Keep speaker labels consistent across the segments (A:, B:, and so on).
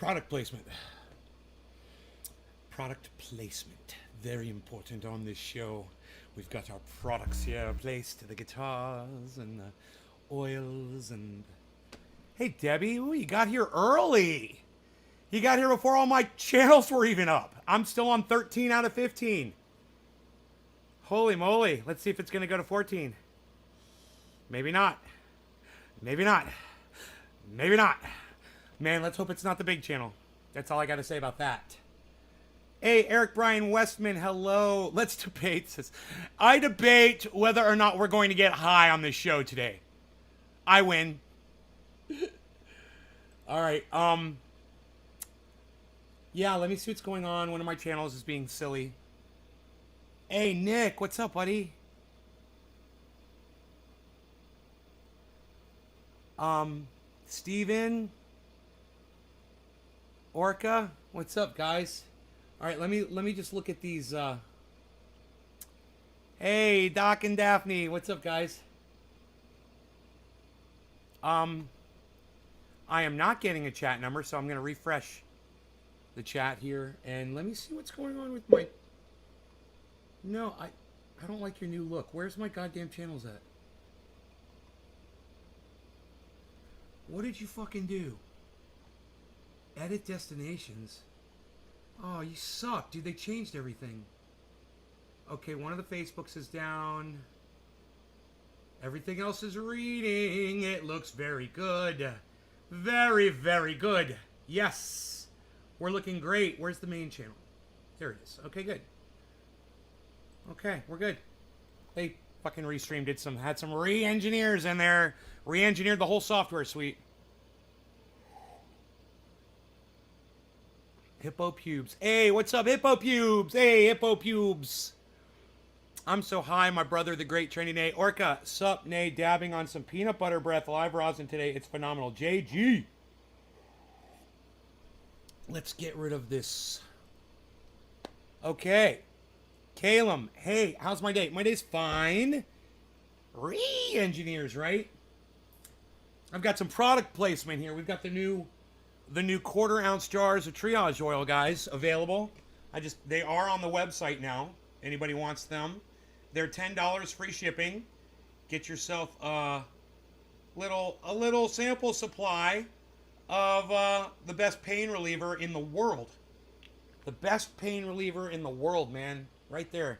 A: Product placement. Product placement. Very important on this show. We've got our products here placed, the guitars and the oils and... Hey, Debbie, ooh, you got here early. You got here before all my channels were even up. I'm still on 13 out of 15. Holy moly. Let's see if it's going to go to 14. Maybe not. Maybe not. Maybe not. Man, let's hope it's not the big channel. That's all I got to say about that. Hey, Eric Brian Westman, hello. Let's debate this. I debate whether or not we're going to get high on this show today. I win. All right. Yeah, let me see what's going on. One of my channels is being silly. Hey, Nick, what's up, buddy? Steven, Orca, what's up, guys? All right, let me just look at these. Hey, Doc and Daphne, what's up, guys? I am not getting a chat number, so I'm gonna refresh the chat here, and let me see what's going on with my... No, I don't like your new look. Where's my goddamn channels at? What did you fucking do? Edit destinations. Oh, you suck, dude. They changed everything. Okay, one of the Facebooks is down. Everything else is reading. It looks very good. Very, very good. Yes. We're looking great. Where's the main channel? There it is. Okay, good. Okay, we're good. They fucking restreamed it. Had some re-engineers in there. Re-engineered the whole software suite. Hippo Pubes. Hey, what's up, Hippo Pubes? Hey, Hippo Pubes. I'm so high, my brother, the great Trendy Nay. Orca, sup, Nay, dabbing on some peanut butter breath live rosin today. It's phenomenal. JG. Let's get rid of this. Okay. Calum, hey, how's my day? My day's fine. Re-engineers, right? I've got some product placement here. We've got the new quarter-ounce jars of triage oil, guys, available. They are on the website now. Anybody wants them? They're $10 free shipping. Get yourself a little sample supply of the best pain reliever in the world. The best pain reliever in the world, man. Right there.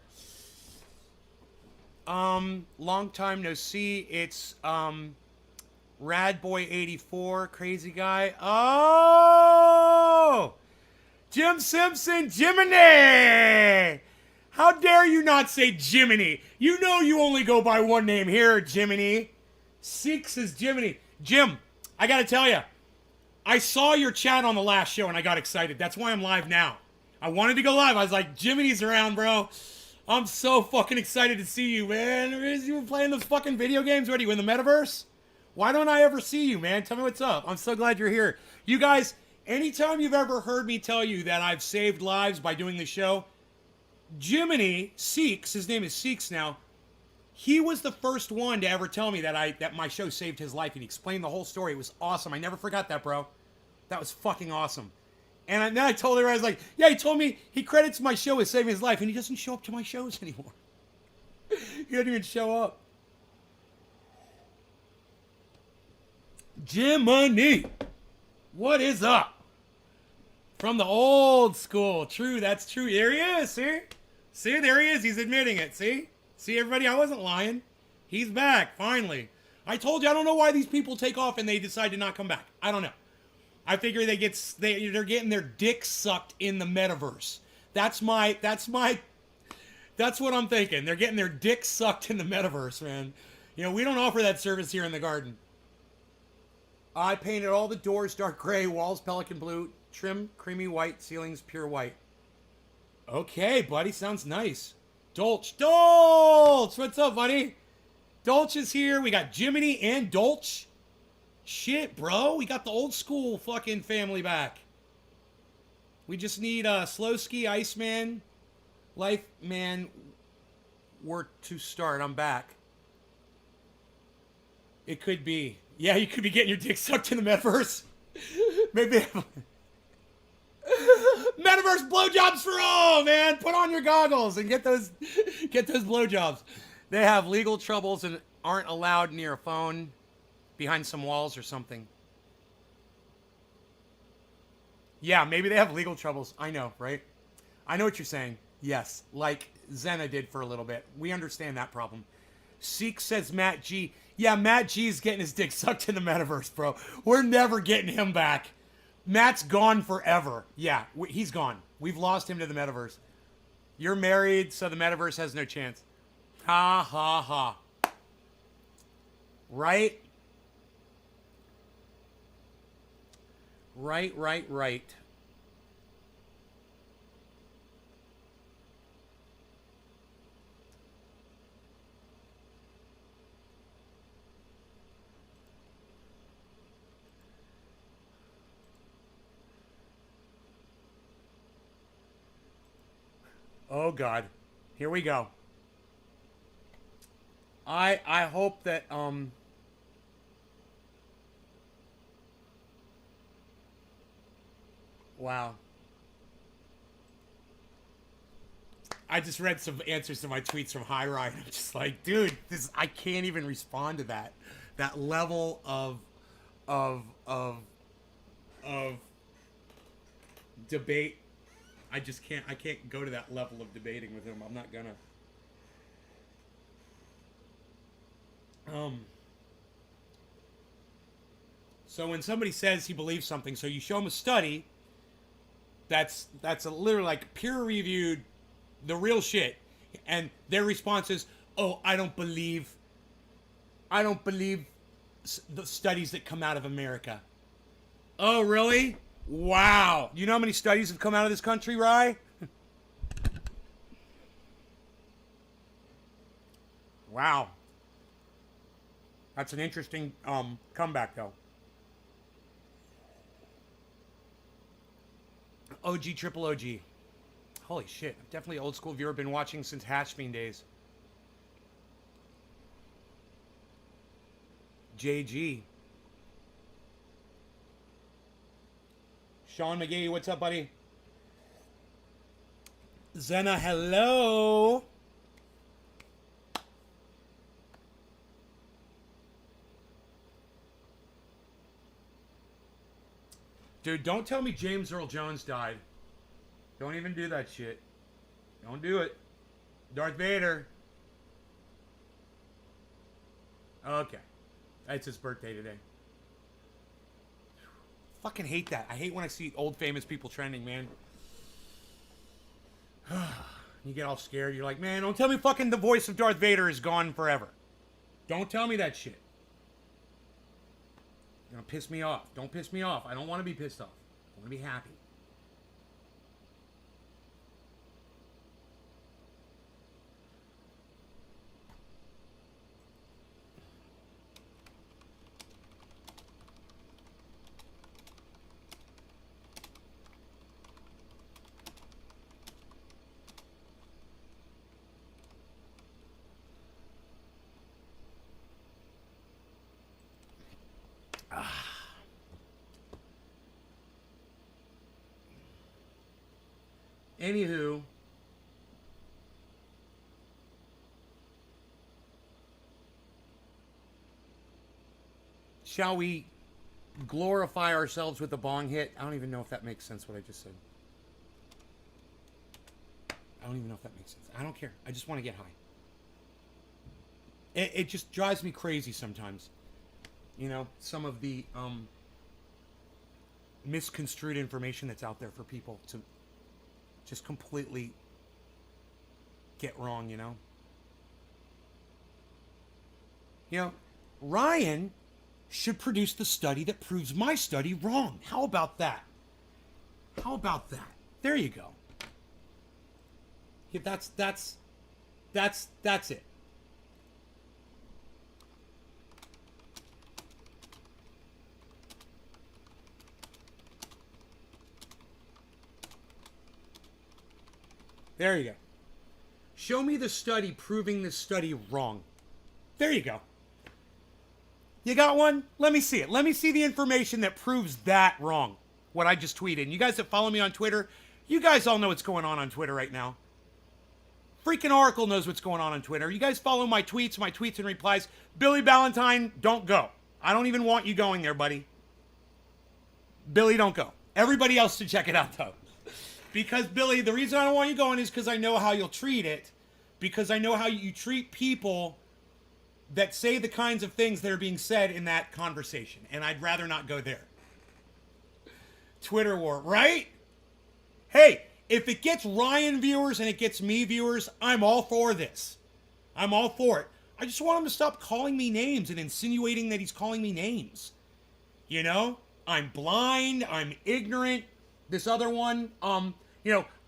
A: Long time no see. It's Radboy84, crazy guy. Oh! Jim Simpson, Jiminy! How dare you not say Jiminy? You know you only go by one name here, Jiminy. Six is Jiminy. Jim, I gotta tell you, I saw your chat on the last show and I got excited. That's why I'm live now. I wanted to go live. I was like, Jiminy's around, bro. I'm so fucking excited to see you, man. You were playing those fucking video games? What are you, in the metaverse? Why don't I ever see you, man? Tell me what's up. I'm so glad you're here. You guys, anytime you've ever heard me tell you that I've saved lives by doing the show, Jiminy Seeks, his name is Seeks now, he was the first one to ever tell me that my show saved his life, and he explained the whole story. It was awesome. I never forgot that, bro. That was fucking awesome. And then I told her, I was like, yeah, he told me he credits my show as saving his life, and he doesn't show up to my shows anymore. He doesn't even show up. Jiminy, what is up? From the old school. True, that's true. There he is, see? See, there he is. He's admitting it, see? See, everybody, I wasn't lying. He's back, finally. I told you, I don't know why these people take off and they decide to not come back. I don't know. I figure they're getting their dick sucked in the metaverse. That's what I'm thinking. They're getting their dick sucked in the metaverse, man. You know, we don't offer that service here in the garden. I painted all the doors dark gray, walls pelican blue, trim creamy white, ceilings pure white. Okay, buddy, sounds nice. Dolch, what's up, buddy? Dolch is here. We got Jiminy and Dolch. Shit, bro, we got the old school fucking family back. We just need Slowski, Iceman, Life Man. Were to start. I'm back. It could be. Yeah, you could be getting your dick sucked in the metaverse. Maybe. Metaverse blowjobs for all, man. Put on your goggles and get those blowjobs. They have legal troubles and aren't allowed near a phone, behind some walls or something. Yeah, maybe they have legal troubles. I know, right? I know what you're saying. Yes, like Zena did for a little bit. We understand that problem. Seek says Matt G. Yeah, Matt G is getting his dick sucked in the metaverse, bro. We're never getting him back. Matt's gone forever. Yeah, he's gone. We've lost him to the metaverse. You're married, so the metaverse has no chance. Ha, ha, ha. Right? Right. Oh, God. Here we go. I hope that, wow. I just read some answers to my tweets from High Ride. I'm just like, dude, I can't even respond to that. That level of debate. I just can't. I can't go to that level of debating with him. I'm not gonna. So when somebody says he believes something, so you show him a study. That's a literally like peer reviewed, the real shit, and their response is, "Oh, I don't believe the studies that come out of America." Oh, really? Wow. You know how many studies have come out of this country, Rye? Wow. That's an interesting comeback, though. OG, triple OG. Holy shit. Definitely old school viewer. Been watching since Hatchbean days. JG. Sean McGee, what's up, buddy? Zena, hello. Dude, don't tell me James Earl Jones died. Don't even do that shit. Don't do it. Darth Vader. Okay. It's his birthday today. Fucking hate that. I hate when I see old famous people trending, man. You get all scared. You're like, man, don't tell me fucking the voice of Darth Vader is gone forever. Don't tell me that shit. You're gonna piss me off. Don't piss me off. I don't want to be pissed off. I want to be happy. Anywho, shall we glorify ourselves with a bong hit? I don't even know if that makes sense what I just said. I don't even know if that makes sense. I don't care. I just want to get high. It just drives me crazy sometimes. You know, some of the misconstrued information that's out there for people to just completely get wrong, you know? You know, Ryan should produce the study that proves my study wrong. How about that? How about that? There you go. Yeah, that's it. There you go. Show me the study proving this study wrong. There you go. You got one? Let me see it. Let me see the information that proves that wrong. What I just tweeted. And you guys that follow me on Twitter, You guys all know what's going on Twitter right now. Freaking Oracle knows what's going on Twitter. You guys follow my tweets and replies. Billy Ballantyne, don't go. I don't even want you going there, buddy. Billy, don't go. Everybody else should check it out, though. Because, Billy, the reason I don't want you going is because I know how you'll treat it. Because I know how you treat people that say the kinds of things that are being said in that conversation. And I'd rather not go there. Twitter war, right? Hey, if it gets Ryan viewers and it gets me viewers, I'm all for this. I'm all for it. I just want him to stop calling me names and insinuating that he's calling me names. You know? I'm blind. I'm ignorant. This other one, I'm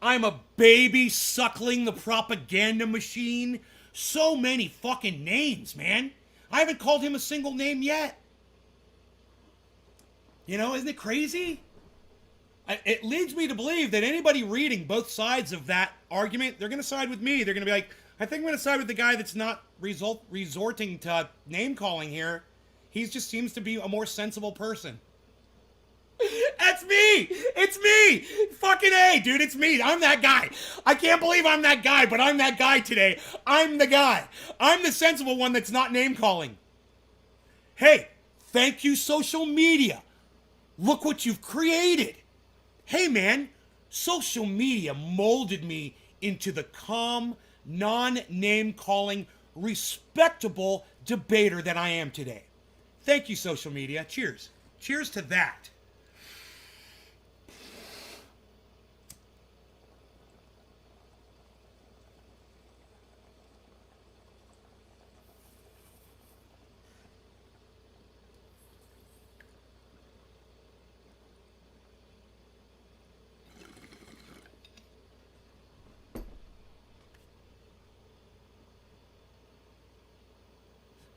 A: a baby suckling the propaganda machine. So many fucking names, man. I haven't called him a single name yet. You know, isn't it crazy? It leads me to believe that anybody reading both sides of that argument, they're going to side with me. They're going to be like, I think I'm going to side with the guy that's not resorting to name calling here. He just seems to be a more sensible person. That's me! It's me! Fucking A, dude, it's me. I'm that guy. I can't believe I'm that guy, but I'm that guy today. I'm the guy. I'm the sensible one that's not name calling. Hey, thank you, social media. Look what you've created. Hey, man, social media molded me into the calm, non-name calling, respectable debater that I am today. Thank you, social media. Cheers. Cheers to that.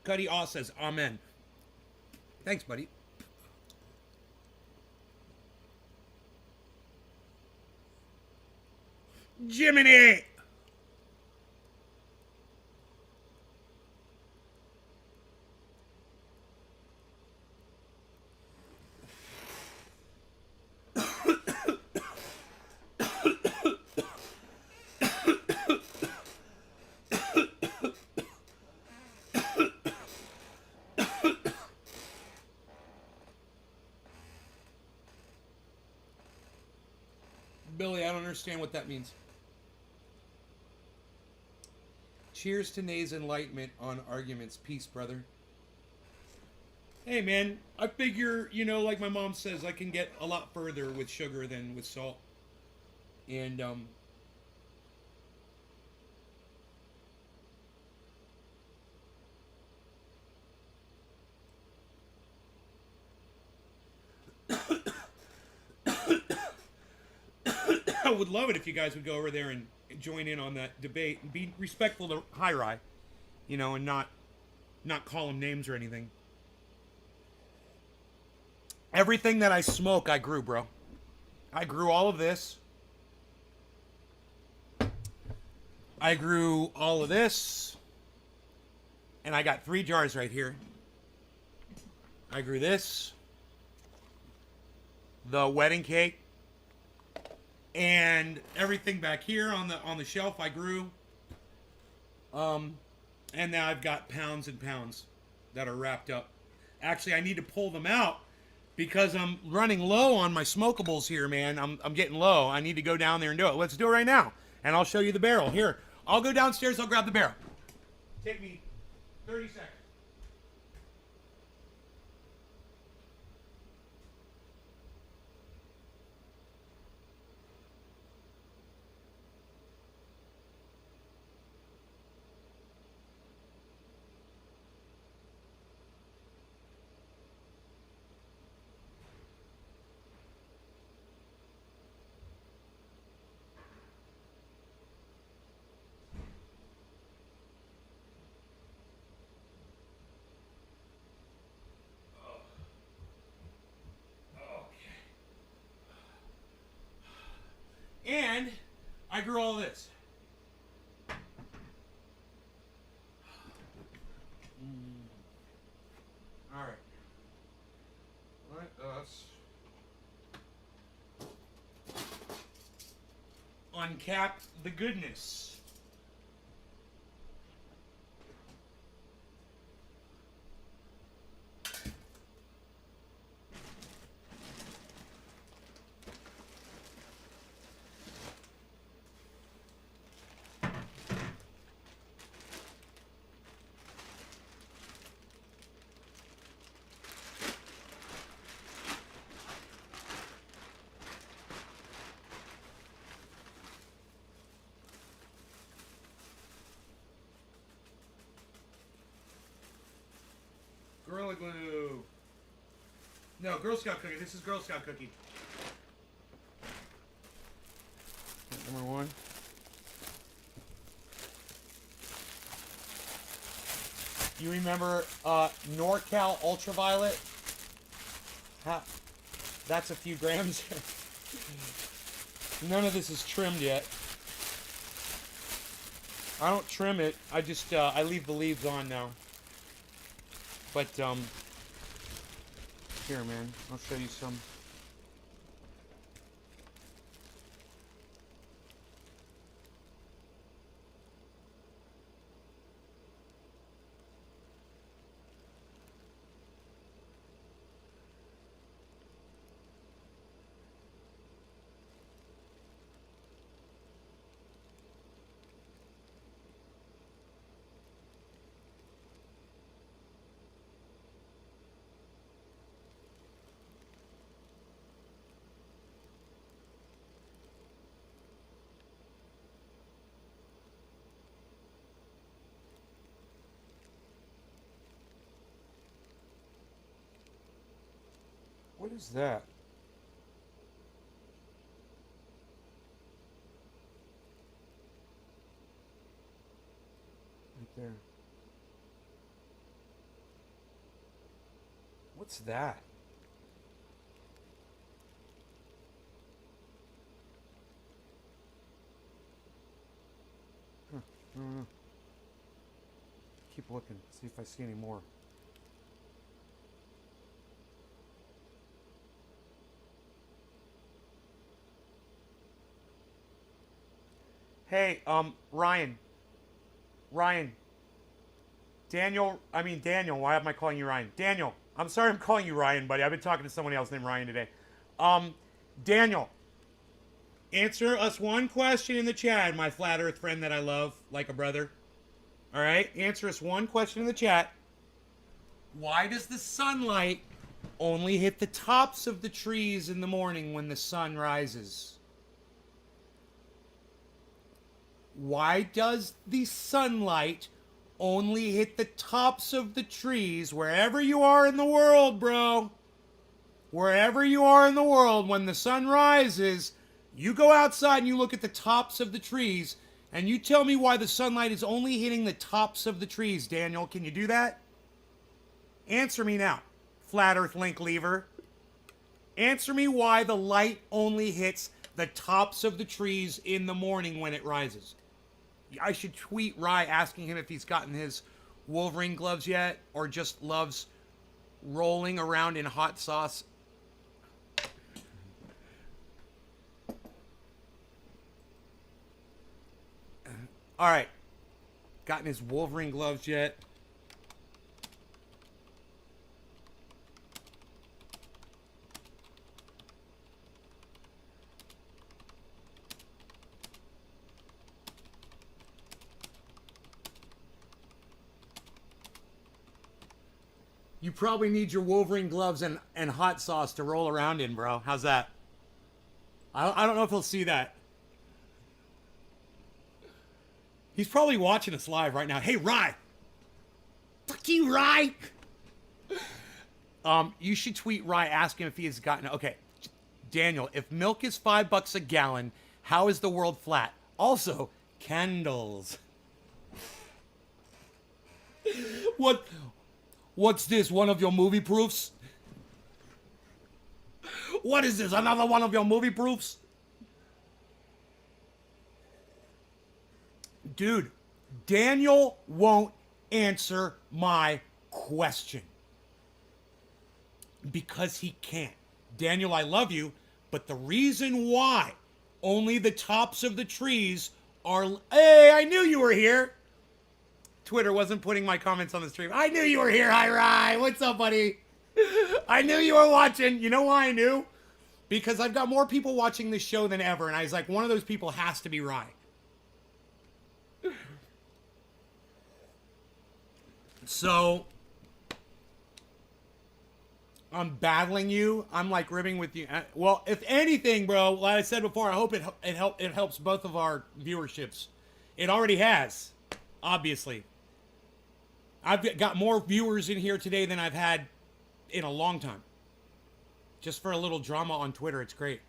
A: Cuddy Aw says, amen. Thanks, buddy. Jiminy! Billy, I don't understand what that means. Cheers to Nay's enlightenment on arguments. Peace, brother. Hey, man, I figure, like my mom says, I can get a lot further with sugar than with salt. And, I would love it if you guys would go over there and join in on that debate and be respectful to Hi-Ri, and not call him names or anything. Everything that I smoke, I grew, bro. I grew all of this. I grew all of this. And I got 3 jars right here. I grew this. The wedding cake. And everything back here on the shelf I grew. And now I've got pounds and pounds that are wrapped up. Actually, I need to pull them out because I'm running low on my smokables here, man. I'm getting low. I need to go down there and do it. Let's do it right now. And I'll show you the barrel. Here, I'll go downstairs. I'll grab the barrel. Take me 30 seconds. And I grew all this. All right. Let us Uncap the goodness. Gorilla Glue. No, Girl Scout Cookie. This is Girl Scout Cookie. Number one. You remember NorCal Ultraviolet? That's a few grams. None of this is trimmed yet. I don't trim it. I just I leave the leaves on now. But here, man, I'll show you some. What is that? Right there. What's that? Huh, I don't know. Keep looking, see if I see any more. Hey, Ryan. Daniel, why am I calling you Ryan? Daniel, I'm sorry I'm calling you Ryan, buddy. I've been talking to someone else named Ryan today. Daniel, answer us one question in the chat, my flat earth friend that I love like a brother. All right? Answer us one question in the chat. Why does the sunlight only hit the tops of the trees in the morning when the sun rises? Why does the sunlight only hit the tops of the trees wherever you are in the world, bro? Wherever you are in the world, when the sun rises, you go outside and you look at the tops of the trees, and you tell me why the sunlight is only hitting the tops of the trees, Daniel. Can you do that? Answer me now, Flat Earth Link Lever. Answer me why the light only hits the tops of the trees in the morning when it rises. I should tweet Rye asking him if he's gotten his Wolverine gloves yet, or just loves rolling around in hot sauce. All right. Gotten his Wolverine gloves yet? You probably need your Wolverine gloves and hot sauce to roll around in, bro. How's that? I don't know if he'll see that. He's probably watching us live right now. Hey, Rye! Fuck you, Rye! You should tweet Rye, ask him if he has gotten... Okay, Daniel, if milk is $5 a gallon, how is the world flat? Also, candles. What's this, one of your movie proofs? What is this, another one of your movie proofs? Dude, Daniel won't answer my question. Because he can't. Daniel, I love you, but the reason why Only the tops of the trees are. Hey, I knew you were here. Twitter wasn't putting my comments on the stream. I knew you were here. Hi, Rye. What's up, buddy? I knew you were watching. You know why I knew? Because I've got more people watching this show than ever, and I was like, one of those people has to be Rye. So, I'm battling you. I'm like ribbing with you. Well, if anything, bro, like I said before, I hope it helps both of our viewerships. It already has, obviously. I've got more viewers in here today than I've had in a long time. Just for a little drama on Twitter, it's great.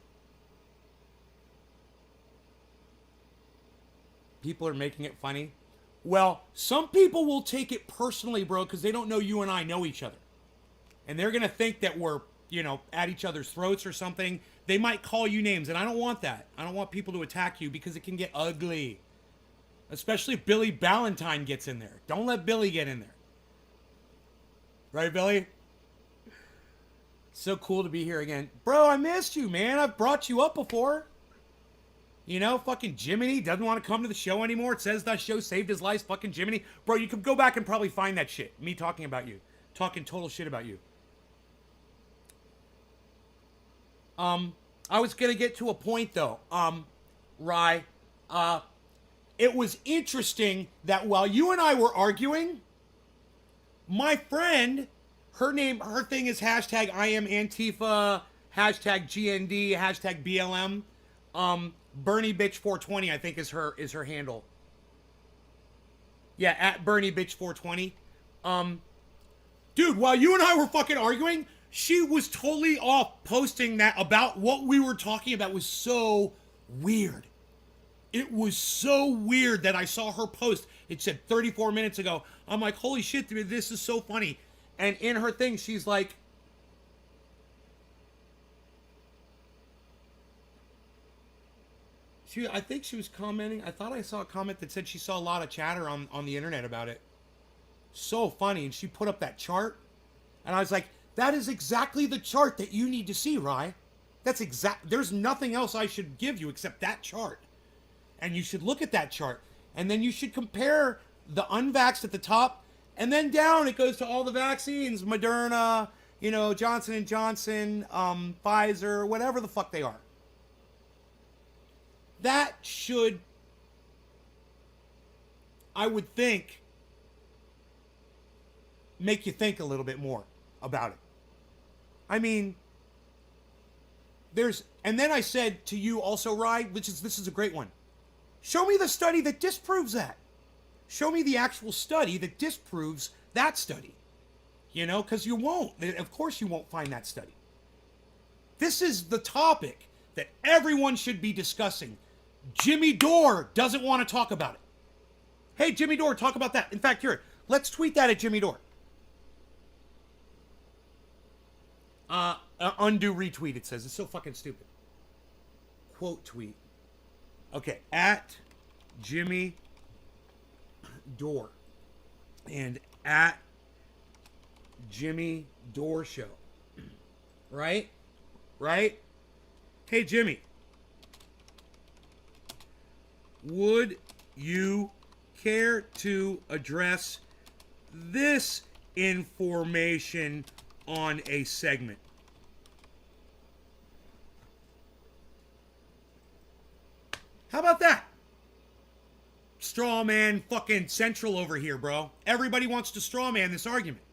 A: People are making it funny. Well, some people will take it personally, bro, because they don't know you and I know each other. And they're going to think that we're, at each other's throats or something. They might call you names, and I don't want that. I don't want people to attack you because it can get ugly. Especially if Billy Ballantyne gets in there. Don't let Billy get in there. Right, Billy? So cool to be here again. Bro, I missed you, man. I've brought you up before. Fucking Jiminy doesn't want to come to the show anymore. It says that show saved his life. Fucking Jiminy. Bro, you could go back and probably find that shit. Me talking about you. Talking total shit about you. I was going to get to a point, though. Rye, it was interesting that while you and I were arguing, my friend, her thing is hashtag I am Antifa, hashtag GND, hashtag BLM. Bernie Bitch 420, I think is her handle. Yeah, at Bernie Bitch 420. Dude, while you and I were fucking arguing, she was totally off posting that about what we were talking about was so weird. It was so weird that I saw her post. It said 34 minutes ago. I'm like, holy shit, dude, this is so funny. And in her thing, she's like, I think she was commenting. I thought I saw a comment that said she saw a lot of chatter on the internet about it. So funny. And she put up that chart. And I was like, that is exactly the chart that you need to see, Rye. There's nothing else I should give you except that chart. And you should look at that chart. And then you should compare the unvaxxed at the top. And then down it goes to all the vaccines. Moderna, Johnson & Johnson, Pfizer, whatever the fuck they are. That should, I would think, make you think a little bit more about it. I mean, and then I said to you also, Rye, this is a great one. Show me the study that disproves that. Show me the actual study that disproves that study. Because you won't. Of course you won't find that study. This is the topic that everyone should be discussing. Jimmy Dore doesn't want to talk about it. Hey, Jimmy Dore, talk about that. In fact, here, let's tweet that at Jimmy Dore. Undo retweet, it says. It's so fucking stupid. Quote tweet. Okay, at Jimmy Dore. And at Jimmy Dore Show. Right? Hey, Jimmy. Would you care to address this information on a segment? How about that? Straw man fucking central over here, bro. Everybody wants to straw man this argument.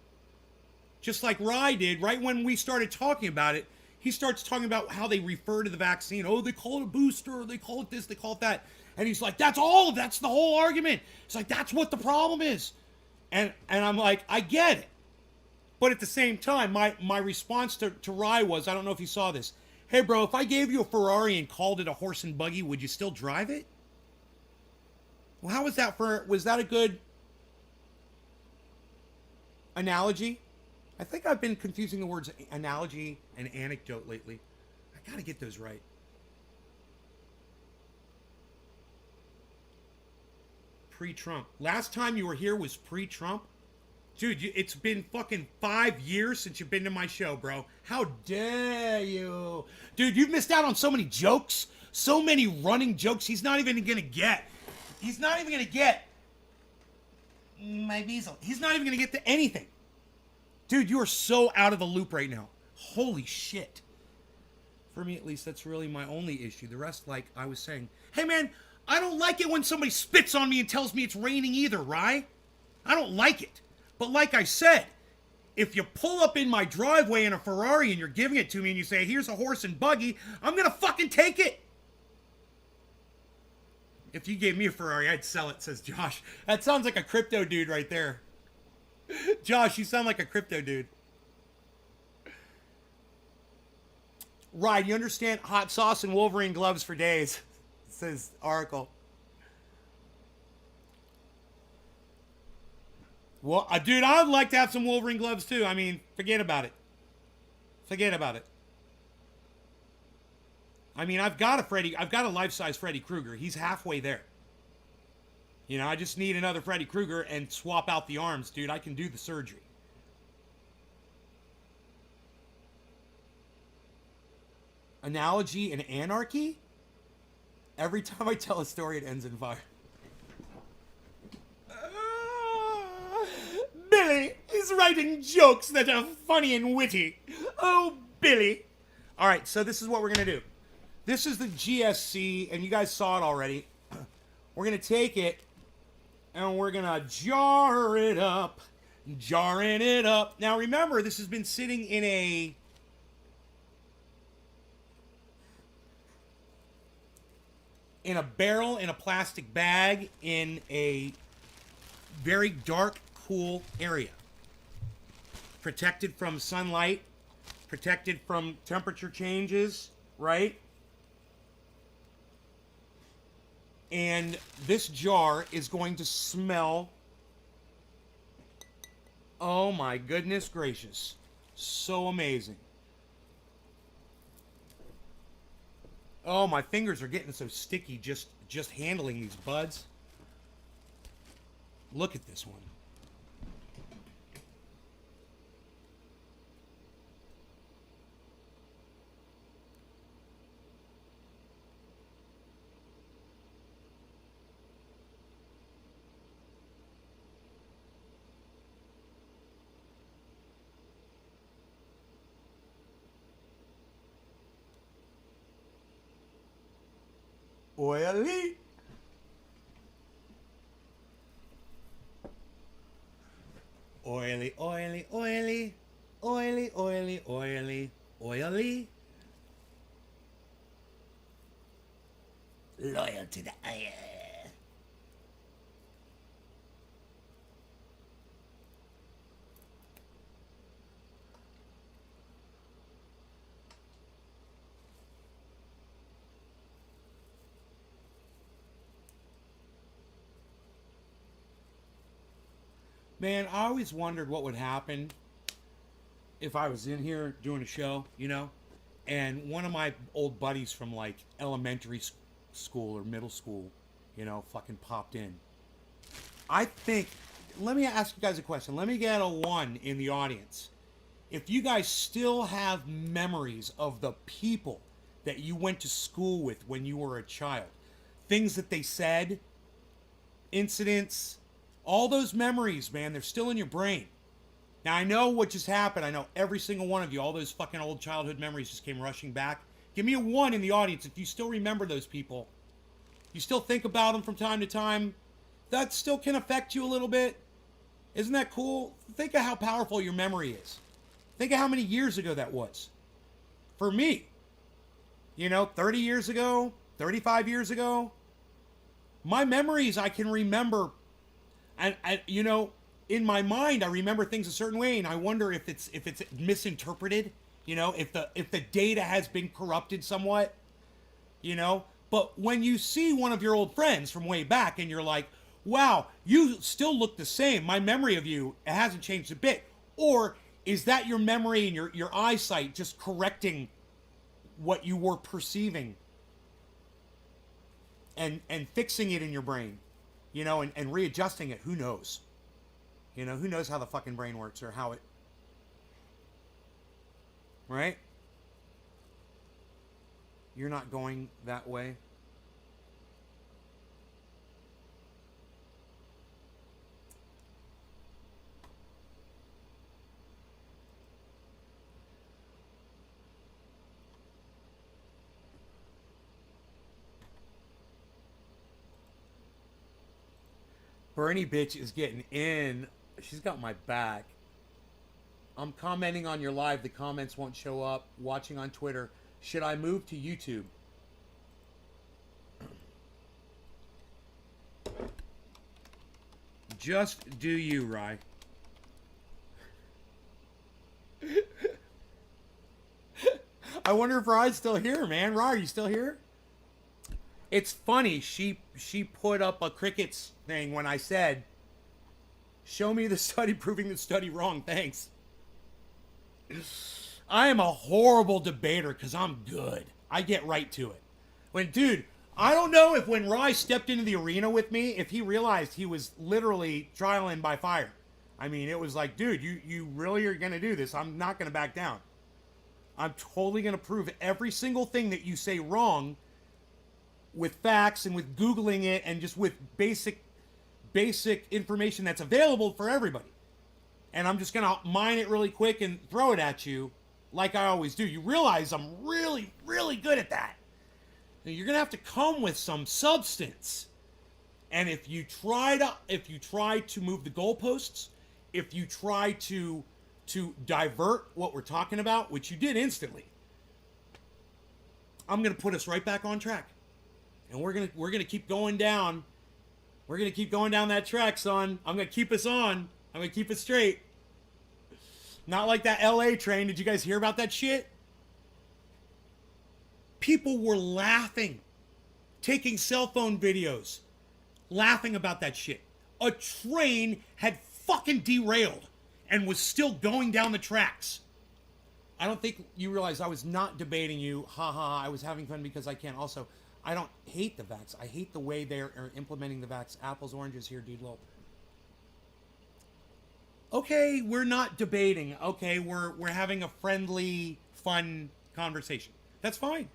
A: Just like Rye did right when we started talking about it. He starts talking about how they refer to the vaccine. Oh, they call it a booster. They call it this. They call it that. And he's like, that's the whole argument. It's like, that's what the problem is. And I'm like, I get it. But at the same time, my response to Rye was, I don't know if you saw this. Hey, bro, if I gave you a Ferrari and called it a horse and buggy, would you still drive it? Well, how was that a good analogy? I think I've been confusing the words analogy and anecdote lately. I gotta get those right. Pre-Trump. Last time you were here was pre-Trump? Dude, it's been fucking 5 years since you've been to my show, bro. How dare you? Dude, you've missed out on so many jokes, So many running jokes he's not even going to get. He's not even going to get my Weasel. He's not even going to get to anything. Dude, you are so out of the loop right now. Holy shit. For me, at least, that's really my only issue. The rest, like I was saying, hey man, I don't like it when somebody spits on me and tells me it's raining either, right? I don't like it. But like I said, if you pull up in my driveway in a Ferrari and you're giving it to me and you say, here's a horse and buggy, I'm gonna fucking take it. If you gave me a Ferrari, I'd sell it, says Josh. That sounds like a crypto dude right there. Josh, you sound like a crypto dude. Right, you understand hot sauce and Wolverine gloves for days, says Oracle. Well, dude, I would like to have some Wolverine gloves too. I mean, forget about it. Forget about it. I mean, I've got a life-size Freddy Krueger. He's halfway there. You know, I just need another Freddy Krueger and swap out the arms, dude. I can do the surgery. Analogy and anarchy? Every time I tell a story, it ends in fire. Billy is writing jokes that are funny and witty. Oh, Billy. All right, so this is what we're going to do. This is the GSC, and you guys saw it already. We're going to take it, and we're going to jar it up. Jarring it up. Now, remember, this has been sitting in a barrel, in a plastic bag, in a very dark, cool area. Protected from sunlight, protected from temperature changes, right? And this jar is going to smell, oh my goodness gracious, so amazing. Oh, my fingers are getting so sticky just handling these buds. Look at this one. Oily. Oily, oily, oily. Oily, oily, oily. Oily. Loyal to the eye. Man, I always wondered what would happen if I was in here doing a show, you know, and one of my old buddies from like elementary school or middle school, you know, fucking popped in. I think, let me ask you guys a question. Let me get a 1 in the audience. If you guys still have memories of the people that you went to school with when you were a child, things that they said, incidents, all those memories, man, they're still in your brain. Now, I know what just happened. I know every single one of you, all those fucking old childhood memories just came rushing back. Give me a 1 in the audience if you still remember those people. You still think about them from time to time. That still can affect you a little bit. Isn't that cool? Think of how powerful your memory is. Think of how many years ago that was. For me, you know, 30 years ago, 35 years ago, my memories I can remember. And you know, in my mind, I remember things a certain way, and I wonder if it's misinterpreted. You know, if the data has been corrupted somewhat. You know, but when you see one of your old friends from way back, and you're like, "Wow, you still look the same. My memory of you, it hasn't changed a bit." Or is that your memory and your eyesight just correcting what you were perceiving and fixing it in your brain? You know, and readjusting it. Who knows? You know, who knows how the fucking brain works or how it... Right? You're not going that way. Bernie bitch is getting in. She's got my back. I'm commenting on your live. The comments won't show up. Watching on Twitter. Should I move to YouTube? Just do you, Rye. I wonder if Rye's still here, man. Rye, are you still here? It's funny. She put up a crickets thing when I said, "Show me the study proving the study wrong." Thanks. I am a horrible debater because I'm good. I get right to it. Dude, I don't know if when Rye stepped into the arena with me, if he realized he was literally trialing by fire. I mean, it was like, dude, you really are going to do this. I'm not going to back down. I'm totally going to prove every single thing that you say wrong with facts and with Googling it and just with basic information that's available for everybody. And I'm just going to mine it really quick and throw it at you like I always do. You realize I'm really, really good at that. Now, you're going to have to come with some substance. And if you try to move the goalposts, if you try to divert what we're talking about, which you did instantly, I'm going to put us right back on track. And we're going to keep going down. We're going to keep going down that track, son. I'm going to keep us on. I'm going to keep it straight. Not like that LA train. Did you guys hear about that shit? People were laughing, taking cell phone videos, laughing about that shit. A train had fucking derailed and was still going down the tracks. I don't think you realize I was not debating you. Ha ha, I was having fun because I can. Also, I don't hate the vax. I hate the way they're implementing the vax. Apples, oranges here, dude. Low. Okay, we're not debating. Okay, we're having a friendly, fun conversation. That's fine.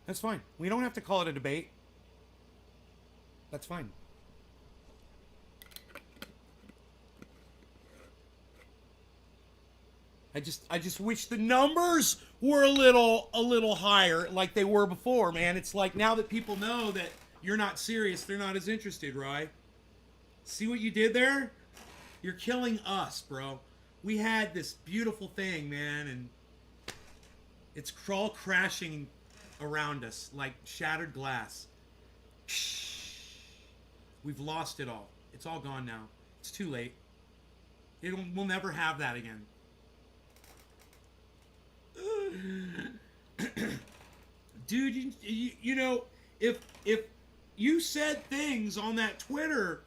A: That's fine. We don't have to call it a debate. That's fine. I just wish the numbers were a little higher like they were before, man. It's like now that people know that you're not serious, they're not as interested, right? See what you did there? You're killing us, bro. We had this beautiful thing, man, and it's all crashing around us like shattered glass. We've lost it all. It's all gone now. It's too late. We'll never have that again. Dude, you know, if you said things on that Twitter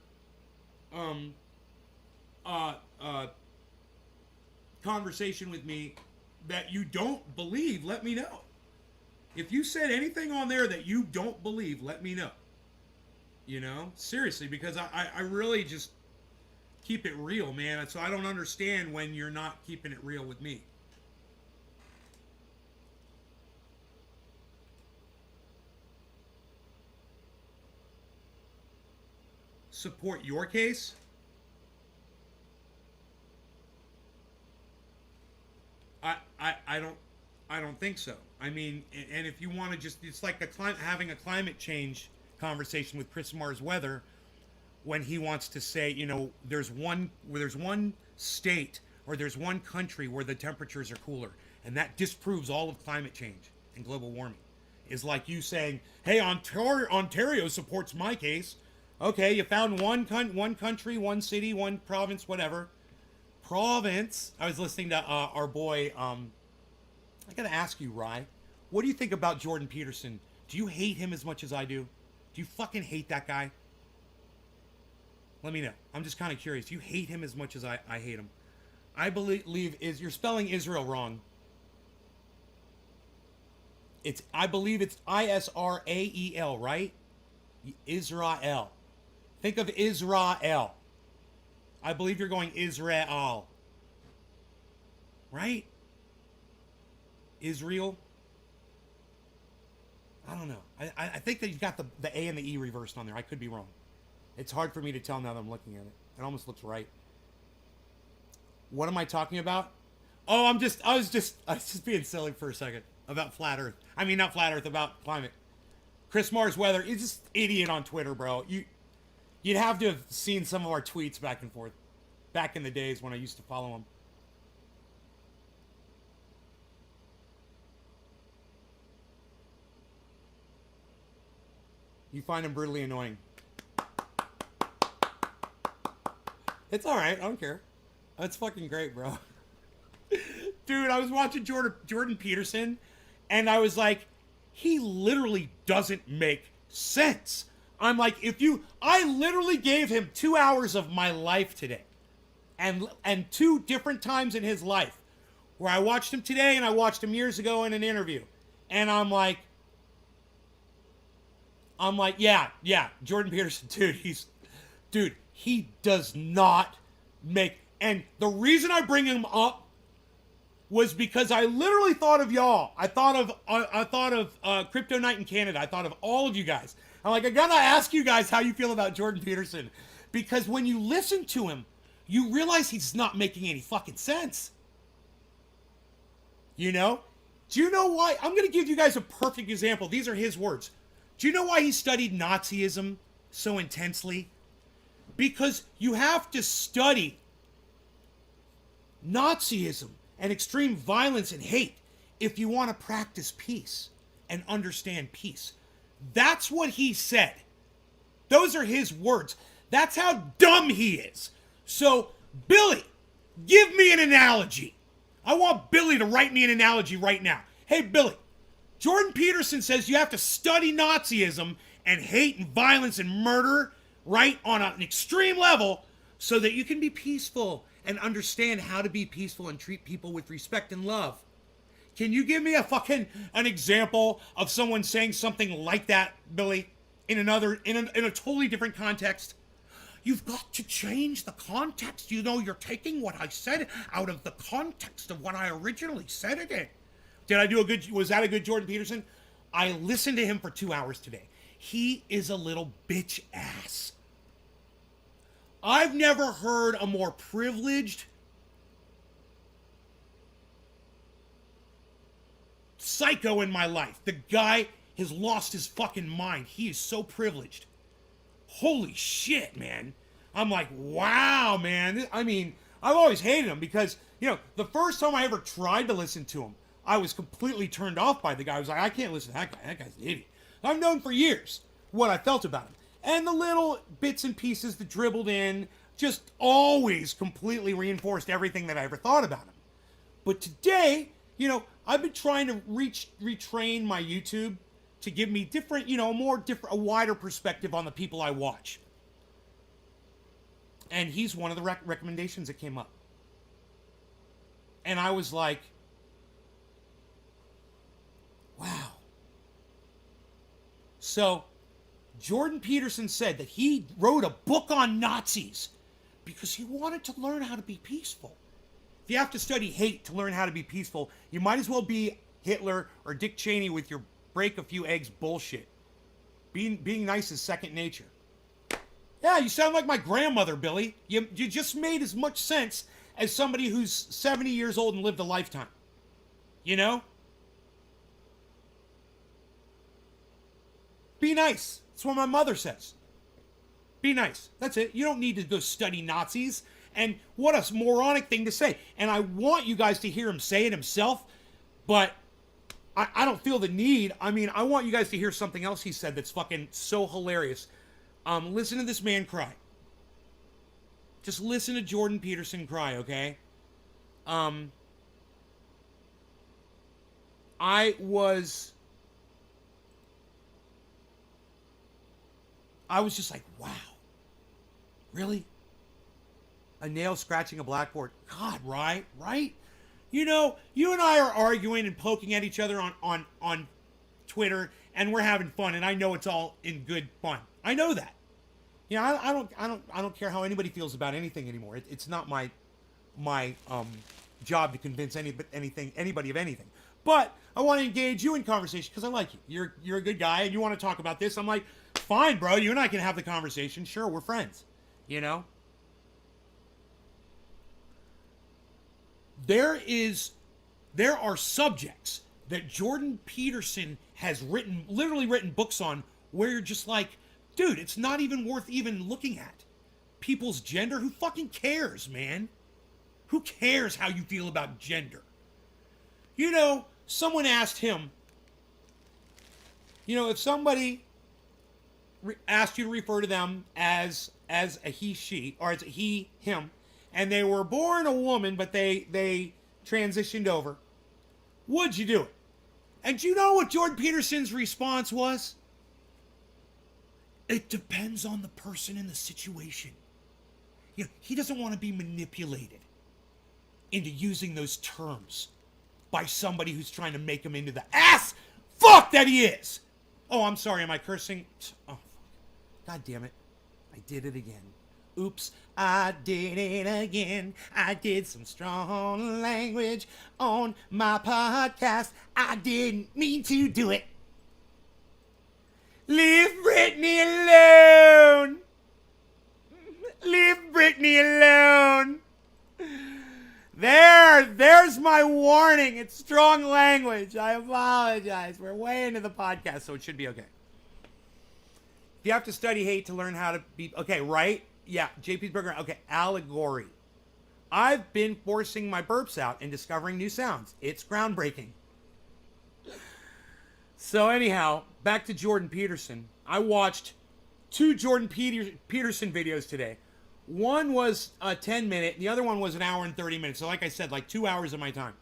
A: conversation with me that you don't believe, let me know. If you said anything on there that you don't believe, let me know. You know, seriously, because I really just keep it real, man. So I don't understand when you're not keeping it real with me. Support your case? I don't think so. I mean, and if you want to just, it's like having a climate change conversation with Chris Mars Weather when he wants to say, you know, there's one state or there's one country where the temperatures are cooler, and that disproves all of climate change and global warming. Is like you saying, hey, Ontario supports my case. Okay, you found one country, one city, one province, whatever. Province. I was listening to our boy. I gotta ask you, Rye. What do you think about Jordan Peterson? Do you hate him as much as I do? Do you fucking hate that guy? Let me know. I'm just kind of curious. Do you hate him as much as I hate him? I believe you're spelling Israel wrong. I believe it's Israel, right? Israel. Think of Israel. I believe you're going Israel. Right? Israel. I don't know. I think that you've got the A and the E reversed on there. I could be wrong. It's hard for me to tell now that I'm looking at it. It almost looks right. What am I talking about? Oh, I was just being silly for a second about flat Earth. I mean, not flat Earth, about climate. Chris Mars Weather is just idiot on Twitter, bro. You'd have to have seen some of our tweets back and forth, back in the days when I used to follow him. You find him brutally annoying. It's all right. I don't care. That's fucking great, bro. Dude, I was watching Jordan Peterson, and I was like, he literally doesn't make sense. I'm like, I literally gave him 2 hours of my life today, and two different times in his life, where I watched him today and I watched him years ago in an interview, and I'm like, yeah, Jordan Peterson, dude, he does not make. And the reason I bring him up was because I literally thought of y'all. I thought of Crypto Night in Canada. I thought of all of you guys. I'm like, I gotta ask you guys how you feel about Jordan Peterson, because when you listen to him, you realize he's not making any fucking sense. You know? Do you know why? I'm gonna give you guys a perfect example. These are his words. Do you know why he studied Nazism so intensely? Because you have to study Nazism and extreme violence and hate if you want to practice peace and understand peace. That's what he said. Those are his words. That's how dumb he is. So, Billy, give me an analogy. I want Billy to write me an analogy right now. Hey, Billy, Jordan Peterson says you have to study Nazism and hate and violence and murder, right, on an extreme level so that you can be peaceful and understand how to be peaceful and treat people with respect and love. Can you give me an example of someone saying something like that, Billy, in a totally different context? You've got to change the context. You know, you're taking what I said out of the context of what I originally said it in. Was that a good Jordan Peterson? I listened to him for 2 hours today. He is a little bitch ass. I've never heard a more privileged psycho in my life. The guy has lost his fucking mind. He is so privileged. Holy shit, man. I'm like, wow, man. I mean, I've always hated him because, the first time I ever tried to listen to him, I was completely turned off by the guy. I was like, I can't listen to that guy. That guy's an idiot. I've known for years what I felt about him. And the little bits and pieces that dribbled in just always completely reinforced everything that I ever thought about him. But today, I've been trying to retrain my YouTube to give me a wider perspective on the people I watch. And he's one of the recommendations that came up. And I was like, wow. So, Jordan Peterson said that he wrote a book on Nazis because he wanted to learn how to be peaceful. If you have to study hate to learn how to be peaceful, you might as well be Hitler or Dick Cheney with your break a few eggs bullshit. Being nice is second nature. Yeah, you sound like my grandmother, Billy. You just made as much sense as somebody who's 70 years old and lived a lifetime. You know? Be nice. That's what my mother says. Be nice. That's it. You don't need to go study Nazis. And what a moronic thing to say. And I want you guys to hear him say it himself, but I don't feel the need. I mean, I want you guys to hear something else he said that's fucking so hilarious. Listen to this man cry. Just listen to Jordan Peterson cry, okay? I was just like, wow. Really? A nail scratching a blackboard. God, right? You and I are arguing and poking at each other on Twitter, and we're having fun, and I know it's all in good fun. I know that. I don't care how anybody feels about anything anymore. It's not my job to convince anybody of anything. But I want to engage you in conversation because I like you. You're a good guy and you want to talk about this. I'm like, fine, bro. You and I can have the conversation. Sure, we're friends. You know? There are subjects that Jordan Peterson has literally written books on where you're just like, dude, it's not even worth even looking at. People's gender, who fucking cares, man? Who cares how you feel about gender? You know, someone asked him, you know, if somebody asked you to refer to them as a he, she, or as a he, him, and they were born a woman, but they transitioned over, would you do it? And you know what Jordan Peterson's response was? It depends on the person and the situation. You know, he doesn't want to be manipulated into using those terms by somebody who's trying to make him into the ass fuck that he is. Oh, I'm sorry. Am I cursing? Oh, God damn it. I did it again. Oops, I did it again. I did some strong language on my podcast. I didn't mean to do it. Leave Britney alone. Leave Britney alone. There's my warning. It's strong language. I apologize. We're way into the podcast, so it should be okay. You have to study hate to learn how to be... Okay, right? Yeah, JP's Burger. Okay, allegory. I've been forcing my burps out and discovering new sounds. It's groundbreaking. So anyhow, back to Jordan Peterson. I watched 2 Jordan Peterson videos today. One was a 10-minute, and the other one was an hour and 30 minutes. So like I said, like 2 hours of my time.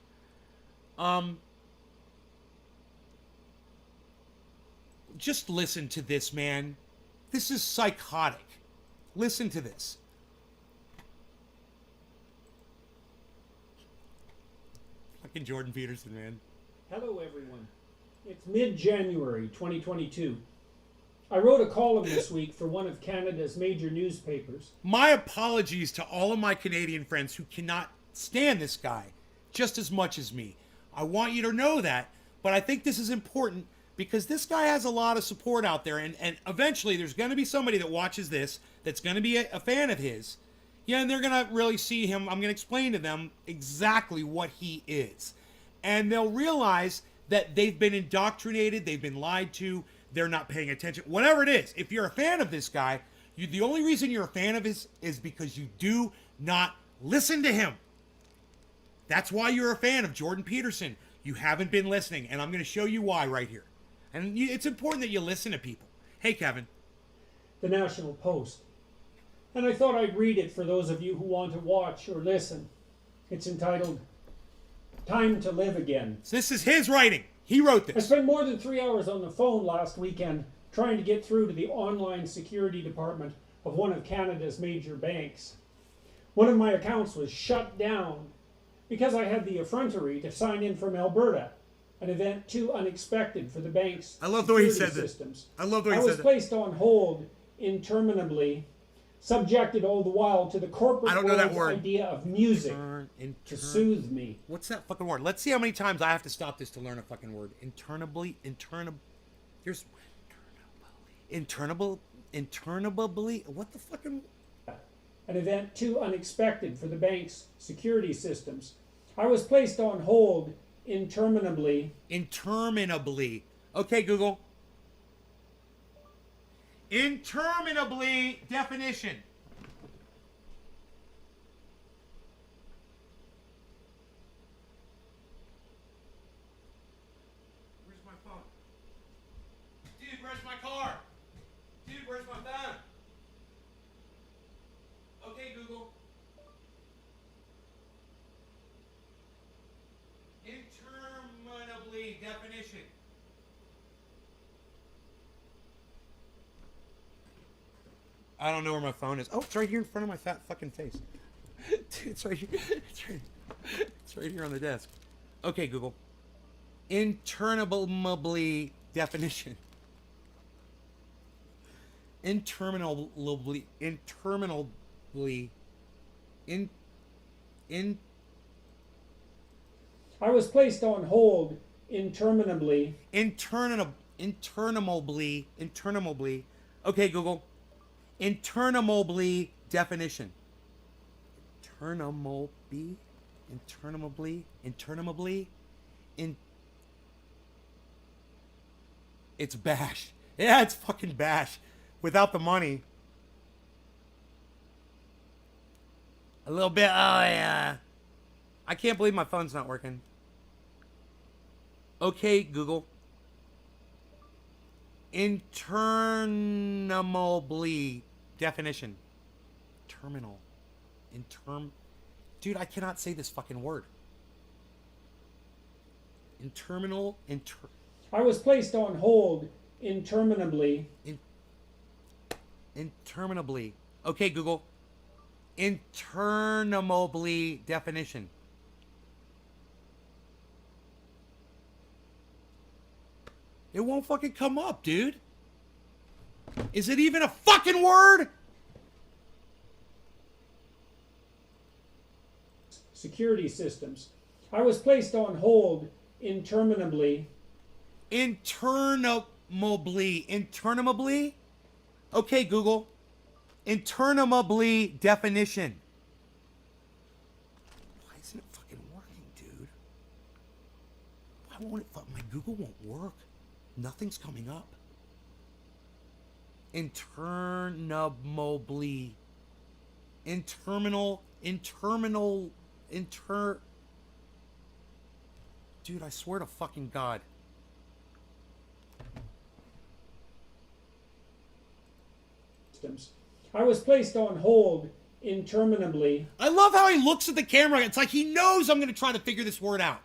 A: Just listen to this, man. This is psychotic. Listen to this. Fucking Jordan Peterson, man.
B: Hello, everyone. It's mid-January 2022. I wrote a column this week for one of Canada's major newspapers.
A: My apologies to all of my Canadian friends who cannot stand this guy just as much as me. I want you to know that, but I think this is important because this guy has a lot of support out there, and eventually there's going to be somebody that watches this that's going to be a fan of his. Yeah, and they're going to really see him. I'm going to explain to them exactly what he is. And they'll realize that they've been indoctrinated, they've been lied to, they're not paying attention. Whatever it is, if you're a fan of this guy, the only reason you're a fan of his is because you do not listen to him. That's why you're a fan of Jordan Peterson. You haven't been listening, and I'm going to show you why right here. And it's important that you listen to people. Hey, Kevin.
B: The National Post. And I thought I'd read it for those of you who want to watch or listen. It's entitled, Time to Live Again.
A: So this is his writing. He wrote this.
B: I spent more than 3 hours on the phone last weekend trying to get through to the online security department of one of Canada's major banks. One of my accounts was shut down because I had the effrontery to sign in from Alberta, an event too unexpected for the bank's
A: I love the way he
B: security
A: said
B: systems.
A: that. I love the way he
B: I
A: said
B: was
A: that.
B: placed on hold interminably, subjected all the while to the corporate
A: I don't know that
B: world's
A: word.
B: idea of music to soothe me.
A: What's that fucking word? Let's see how many times I have to stop this to learn a fucking word. Here's internably. What the fucking?
B: An event too unexpected for the bank's security systems. I was placed on hold interminably.
A: Interminably. Okay, Google. Interminably definition. Where's my phone? Dude, where's my car? Dude, where's my phone? Okay, Google. Interminably definition. I don't know where my phone is. Oh, it's right here in front of my fat fucking face. Dude, it's right here. It's right here on the desk. Okay, Google. Interminably definition. Interminably.
B: I was placed on hold interminably,
A: Interminably. Okay, Google. Interminably definition. Interminably. It's bash. Yeah, it's fucking bash. Without the money. A little bit. Oh, yeah. I can't believe my phone's not working. Okay, Google. Interminably definition. Terminal. Dude, I cannot say this fucking word.
B: I was placed on hold interminably,
A: Interminably. Okay, Google. Interminably definition. It won't fucking come up, dude. Is it even a fucking word?
B: security systems. I was placed on hold interminably,
A: Interminably? Okay, Google. Interminably definition. Why isn't it fucking working, dude? Why won't it my Google won't work? Nothing's coming up. Interminably. Dude, I swear to fucking God.
B: systems. I was placed on hold interminably,
A: I love how he looks at the camera. It's like he knows I'm going to try to figure this word out.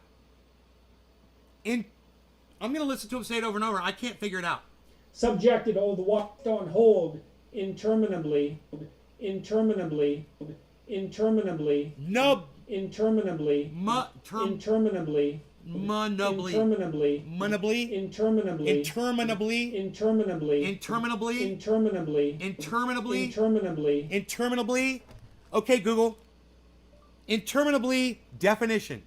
A: I'm going to listen to him say it over and over. I can't figure it out.
B: subjected all the walked on hold interminably, interminably, interminably,
A: Nub.
B: interminably, interminably,
A: Munably.
B: interminably,
A: Munably.
B: interminably,
A: Interminably.
B: interminably,
A: Interminably.
B: interminably,
A: Interminably.
B: interminably.
A: Interminably. Okay, Google. Interminably definition.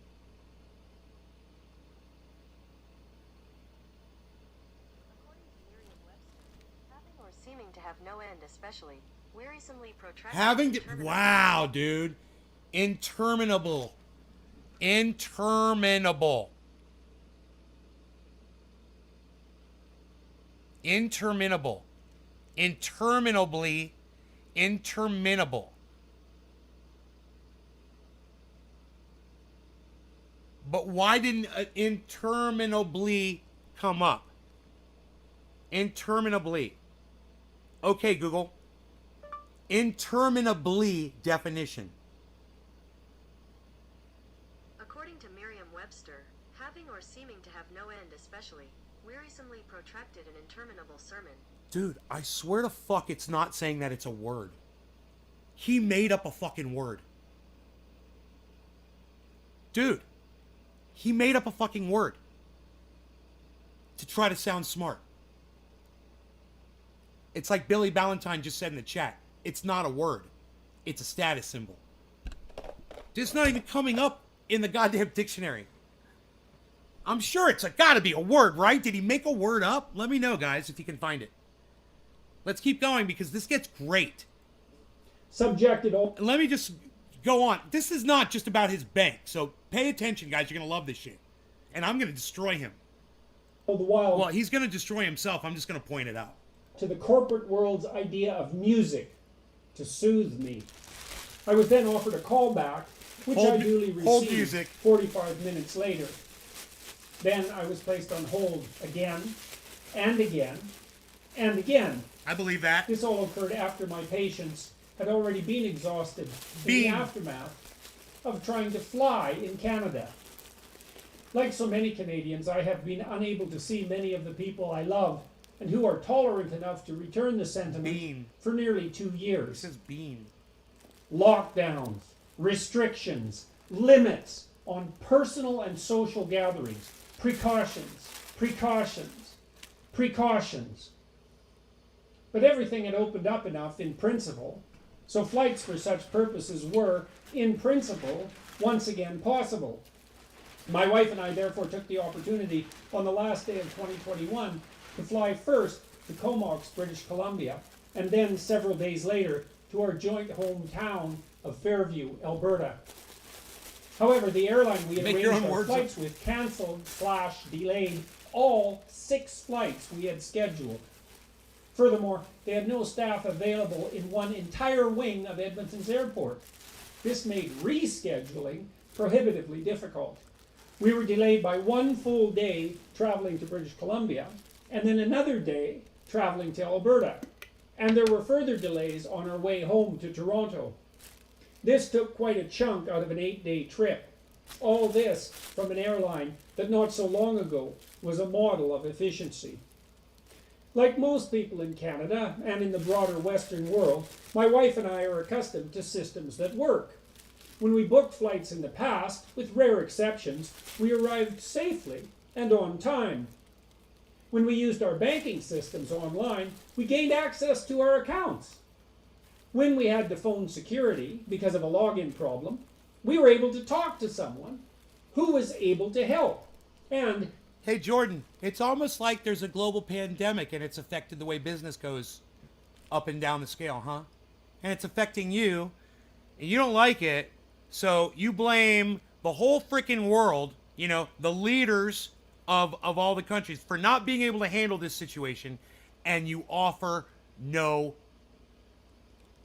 C: According to Merriam-Webster, having or seeming to have no end, especially wearisomely protracted.
A: Having to,
C: interminable-
A: wow, dude. Interminable. Interminable. Interminable. Interminably. Interminable. But why didn't interminably come up? Interminably. Okay, Google. Interminably definition.
C: According to Merriam-Webster, having or seeming to have no end, especially wearisomely protracted and interminable sermon.
A: Dude, I swear to fuck it's not saying that it's a word. He made up a fucking word. Dude, he made up a fucking word to try to sound smart. It's like Billy Ballantyne just said in the chat. It's not a word. It's a status symbol. It's not even coming up in the goddamn dictionary. I'm sure it's gotta be a word, right? Did he make a word up? Let me know, guys, if you can find it. Let's keep going because this gets great.
B: Subjected all.
A: Let me just go on. This is not just about his bank, so pay attention, guys. You're gonna love this shit. And I'm gonna destroy him.
B: All the while
A: Well, he's gonna destroy himself. I'm just gonna point it out.
B: to the corporate world's idea of music to soothe me. I was then offered a callback, which I duly
A: Hold
B: received
A: music.
B: 45 minutes later. Then I was placed on hold again, and again, and again.
A: I believe that.
B: This all occurred after my patients had already been exhausted in the aftermath of trying to fly in Canada. Like so many Canadians, I have been unable to see many of the people I love and who are tolerant enough to return the sentiment
A: Bean.
B: for nearly 2
A: This
B: years.
A: is Bean.
B: Lockdowns, restrictions, limits on personal and social gatherings, precautions, precautions, precautions. But everything had opened up enough in principle, so flights for such purposes were, in principle, once again possible. My wife and I therefore took the opportunity on the last day of 2021 to fly first to Comox, British Columbia, and then several days later to our joint hometown of Fairview, Alberta. However, the airline we had
A: Make your
B: arranged
A: own
B: our
A: words
B: flights with canceled/delayed all 6 flights we had scheduled. Furthermore, they had no staff available in one entire wing of Edmonton's airport. This made rescheduling prohibitively difficult. We were delayed by 1 full day traveling to British Columbia, and then another day traveling to Alberta. And there were further delays on our way home to Toronto. This took quite a chunk out of an 8-day trip. All this from an airline that not so long ago was a model of efficiency. Like most people in Canada and in the broader Western world, my wife and I are accustomed to systems that work. When we booked flights in the past, with rare exceptions, we arrived safely and on time. When we used our banking systems online, we gained access to our accounts. When we had to phone security because of a login problem, we were able to talk to someone who was able to help. And
A: Hey, Jordan, it's almost like there's a global pandemic and it's affected the way business goes up and down the scale, huh? And it's affecting you, and you don't like it, so you blame the whole freaking world, you know, the leaders of all the countries for not being able to handle this situation, and you offer no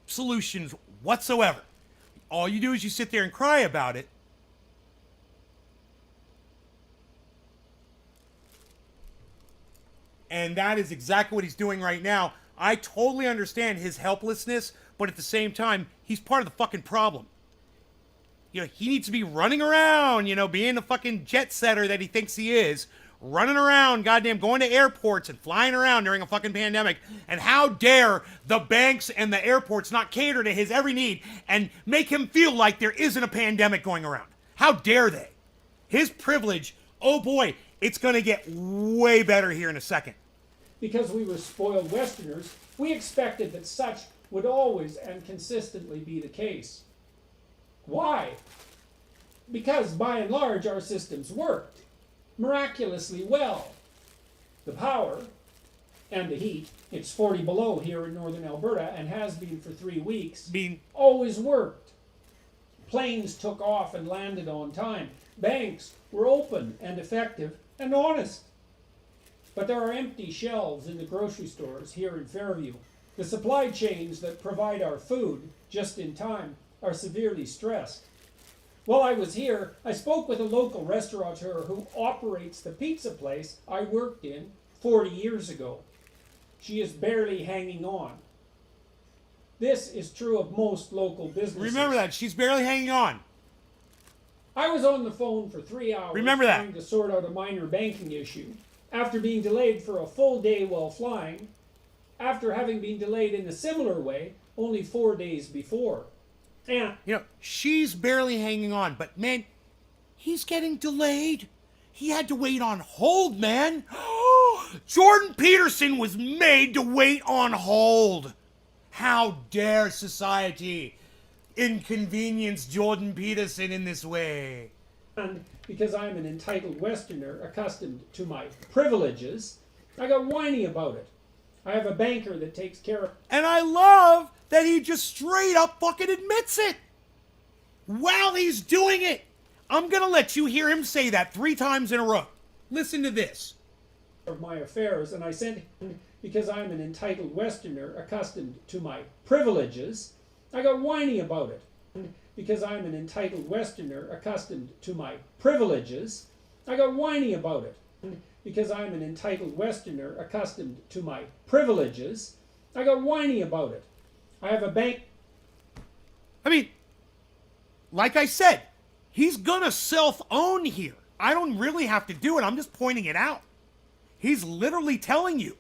A: solutions whatsoever. All you do is you sit there and cry about it. And that is exactly what he's doing right now. I totally understand his helplessness, but at the same time, he's part of the fucking problem. You know, he needs to be running around, you know, being the fucking jet setter that he thinks he is, running around, goddamn, going to airports and flying around during a fucking pandemic. And how dare the banks and the airports not cater to his every need and make him feel like there isn't a pandemic going around? How dare they? His privilege, oh boy, it's going to get way better here in a second.
B: because we were spoiled Westerners, we expected that such would always and consistently be the case. Why? Because by and large our systems worked miraculously well. The power and the heat, it's 40 below here in northern Alberta and has been for 3 weeks, always worked. Planes took off and landed on time. Banks were open and effective and honest. But there are empty shelves in the grocery stores here in Fairview. The supply chains that provide our food just in time are severely stressed. While I was here, I spoke with a local restaurateur who operates the pizza place I worked in 40 years ago. She is barely hanging on. This is true of most local businesses.
A: Remember that. She's barely hanging on.
B: I was on the phone for 3 hours
A: Remember that.
B: trying to sort out a minor banking issue after being delayed for a full day while flying, after having been delayed in a similar way only 4 days before. And
A: You know, she's barely hanging on, but man, he's getting delayed. He had to wait on hold, man. Jordan Peterson was made to wait on hold. How dare society inconvenience Jordan Peterson in this way?
B: And because I'm an entitled Westerner accustomed to my privileges, I got whiny about it. I have a banker that takes care of...
A: And I love that he just straight up fucking admits it while he's doing it. I'm gonna let you hear him say that 3 times in a row. Listen to this.
B: of my affairs, and I sent him because I'm an entitled Westerner accustomed to my privileges. I got whiny about it. And because I'm an entitled Westerner accustomed to my privileges, I got whiny about it. And because I'm an entitled Westerner accustomed to my privileges, I got whiny about it. I have a bank...
A: I mean, like I said, he's gonna self-own here. I don't really have to do it. I'm just pointing it out. He's literally telling you,